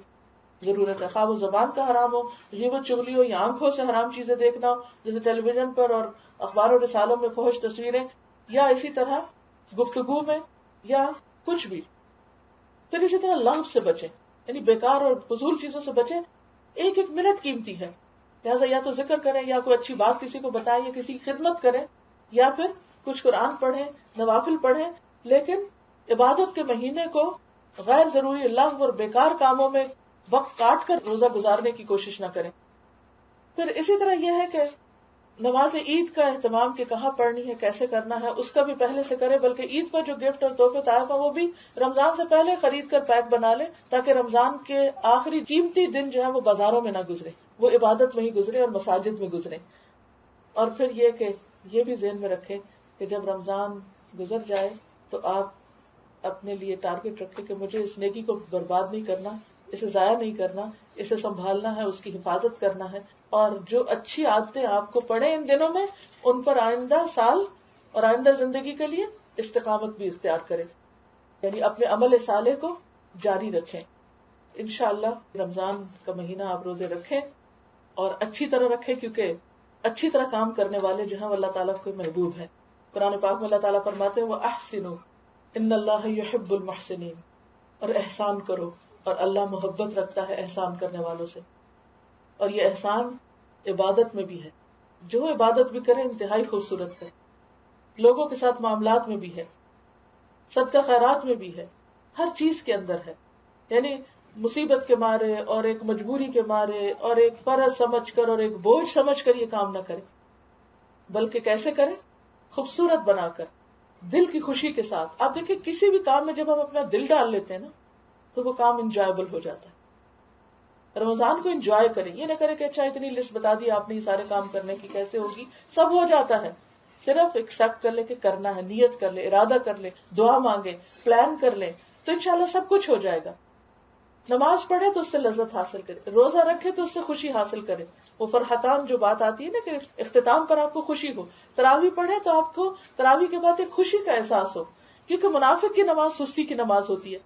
ضرورت ہے. خواہ وہ زبان کا حرام ہو، غیبت چغلی ہو، یا آنکھوں سے حرام چیزیں دیکھنا ہو جیسے ٹیلی ویژن پر اور اخبار و رسالوں میں فحش تصویریں، یا اسی طرح گفتگو میں یا کچھ بھی. پھر اسی طرح لغو سے بچیں، یعنی بیکار اور فضول چیزوں سے بچیں. ایک ایک منٹ قیمتی ہے، لہٰذا یا تو ذکر کریں یا کوئی اچھی بات کسی کو بتائیں یا کسی کی خدمت کریں یا پھر کچھ قرآن پڑھیں، نوافل پڑھیں. لیکن عبادت کے مہینے کو غیر ضروری لغو اور بیکار کاموں میں وقت کاٹ کر روزہ گزارنے کی کوشش نہ کریں. پھر اسی طرح یہ ہے کہ نماز عید کا اہتمام کہ کہاں پڑھنی ہے، کیسے کرنا ہے، اس کا بھی پہلے سے کریں. بلکہ عید پر جو گفٹ اور تحفے تحائف ہیں وہ بھی رمضان سے پہلے خرید کر پیک بنا لیں، تاکہ رمضان کے آخری قیمتی دن جو ہے وہ بازاروں میں نہ گزرے، وہ عبادت میں ہی گزرے اور مساجد میں گزرے. اور پھر یہ کہ یہ بھی ذہن میں رکھیں کہ جب رمضان گزر جائے تو آپ اپنے لیے ٹارگٹ رکھیں کہ مجھے اس نیکی کو برباد نہیں کرنا، اسے ضائع نہیں کرنا، اسے سنبھالنا ہے، اس کی حفاظت کرنا ہے. اور جو اچھی عادتیں آپ کو پڑے ان دنوں میں، ان پر آئندہ سال اور آئندہ زندگی کے لیے استقامت بھی اختیار کریں، یعنی اپنے عمل صالح کو جاری رکھیں. انشاءاللہ رمضان کا مہینہ آپ روزے رکھیں اور اچھی طرح رکھیں، کیونکہ اچھی طرح کام کرنے والے جو ہیں وہ اللہ تعالیٰ کو محبوب ہیں. قرآن پاک میں اللہ تعالیٰ فرماتے ہیں وَأَحْسِنُوا إِنَّ اللَّهَ يُحِبُّ الْمُحْسِنِينَ، اور احسان کرو، اور اللہ محبت رکھتا ہے احسان کرنے والوں سے. اور یہ احسان عبادت میں بھی ہے، جو عبادت بھی کرے انتہائی خوبصورت ہے، لوگوں کے ساتھ معاملات میں بھی ہے، صدقہ خیرات میں بھی ہے، ہر چیز کے اندر ہے. یعنی مصیبت کے مارے اور ایک مجبوری کے مارے اور ایک فرض سمجھ کر اور ایک بوجھ سمجھ کر یہ کام نہ کرے، بلکہ کیسے کرے؟ خوبصورت بنا کر دل کی خوشی کے ساتھ. آپ دیکھیں کسی بھی کام میں جب ہم اپنا دل ڈال لیتے ہیں نا تو وہ کام انجوائبل ہو جاتا ہے. رمضان کو انجوائے کریں, یہ نہ کریں کہ اچھا اتنی لسٹ بتا دی آپ نے یہ سارے کام کرنے کی کیسے ہوگی, سب ہو جاتا ہے. صرف ایکسپٹ کر لے کہ کرنا ہے, نیت کر لے, ارادہ کر لے, دعا مانگے, پلان کر لے, تو انشاءاللہ سب کچھ ہو جائے گا. نماز پڑھے تو اس سے لذت حاصل کرے, روزہ رکھے تو اس سے خوشی حاصل کرے. وہ فرحتان جو بات آتی ہے نا کہ اختتام پر آپ کو خوشی ہو, تراویح پڑھے تو آپ کو تراویح کے بعد ایک خوشی کا احساس ہو, کیونکہ منافق کی نماز سستی کی نماز ہوتی ہے,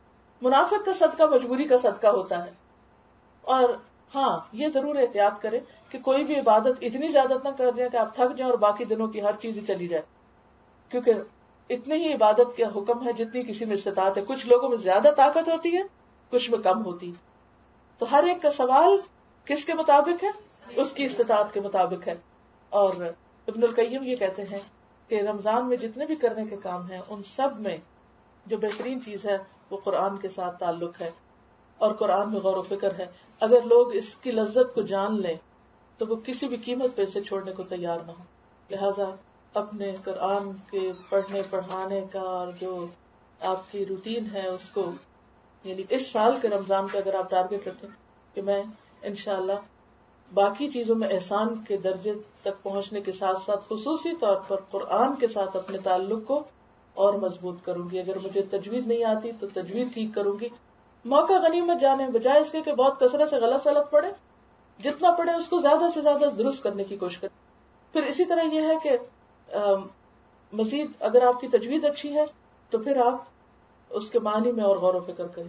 منافق کا صدقہ مجبوری کا صدقہ ہوتا ہے. اور ہاں یہ ضرور احتیاط کرے کہ کوئی بھی عبادت اتنی زیادہ نہ کر دیں کہ آپ تھک جائیں اور باقی دنوں کی ہر چیز ہی چلی جائے, کیونکہ اتنی ہی عبادت کا حکم ہے جتنی کسی میں استطاعت ہے. کچھ لوگوں میں زیادہ طاقت ہوتی ہے, کچھ میں کم ہوتی ہے. تو ہر ایک کا سوال کس کے مطابق ہے, اس کی استطاعت کے مطابق ہے. اور ابن القیم یہ کہتے ہیں کہ رمضان میں جتنے بھی کرنے کے کام ہیں ان سب میں جو بہترین چیز ہے وہ قرآن کے ساتھ تعلق ہے اور قرآن میں غور و فکر ہے. اگر لوگ اس کی لذت کو جان لیں تو وہ کسی بھی قیمت پہ اسے چھوڑنے کو تیار نہ ہو. لہذا اپنے قرآن کے پڑھنے پڑھانے کا اور جو آپ کی روٹین ہے اس کو, یعنی اس سال کے رمضان کا اگر آپ ٹارگٹ رکھیں کہ میں انشاءاللہ باقی چیزوں میں احسان کے درجے تک پہنچنے کے ساتھ ساتھ خصوصی طور پر قرآن کے ساتھ اپنے تعلق کو اور مضبوط کروں گی. اگر مجھے تجوید نہیں آتی تو تجوید ٹھیک کروں گی. موقع غنیمت جانے, بجائے اس کے کہ بہت کثرت سے غلط سلط پڑھے, جتنا پڑھے اس کو زیادہ سے زیادہ درست کرنے کی کوشش کریں. پھر اسی طرح یہ ہے کہ مزید اگر آپ کی تجوید اچھی ہے تو پھر آپ اس کے معنی میں اور غور و فکر کریں,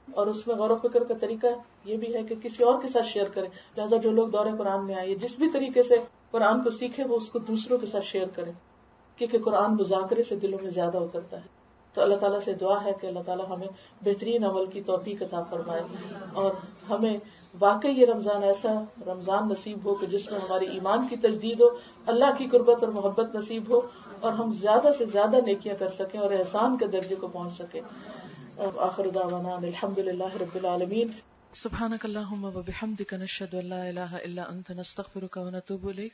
اور اس میں غور و فکر کا طریقہ یہ بھی ہے کہ کسی اور کے ساتھ شیئر کریں. لہٰذا جو لوگ دورے قرآن میں آئے جس بھی طریقے سے قرآن کو سیکھے وہ اس کو دوسروں کے ساتھ شیئر کریں, کیونکہ قرآن مذاکرے سے دلوں میں زیادہ اترتا ہے. تو اللہ تعالیٰ سے دعا ہے کہ اللہ تعالیٰ ہمیں بہترین عمل کی توفیق عطا فرمائے, اور ہمیں واقعی یہ رمضان ایسا رمضان نصیب ہو کہ جس میں ہماری ایمان کی تجدید ہو, اللہ کی قربت اور محبت نصیب ہو, اور ہم زیادہ سے زیادہ نیکیاں کر سکیں اور احسان کے درجے کو پہنچ سکیں. آخر دعوانا الحمد للہ رب العالمین. سبحانک اللہم و بحمدک نشہد ان لا الہ الا انت نستغفرک و نتوب الیک.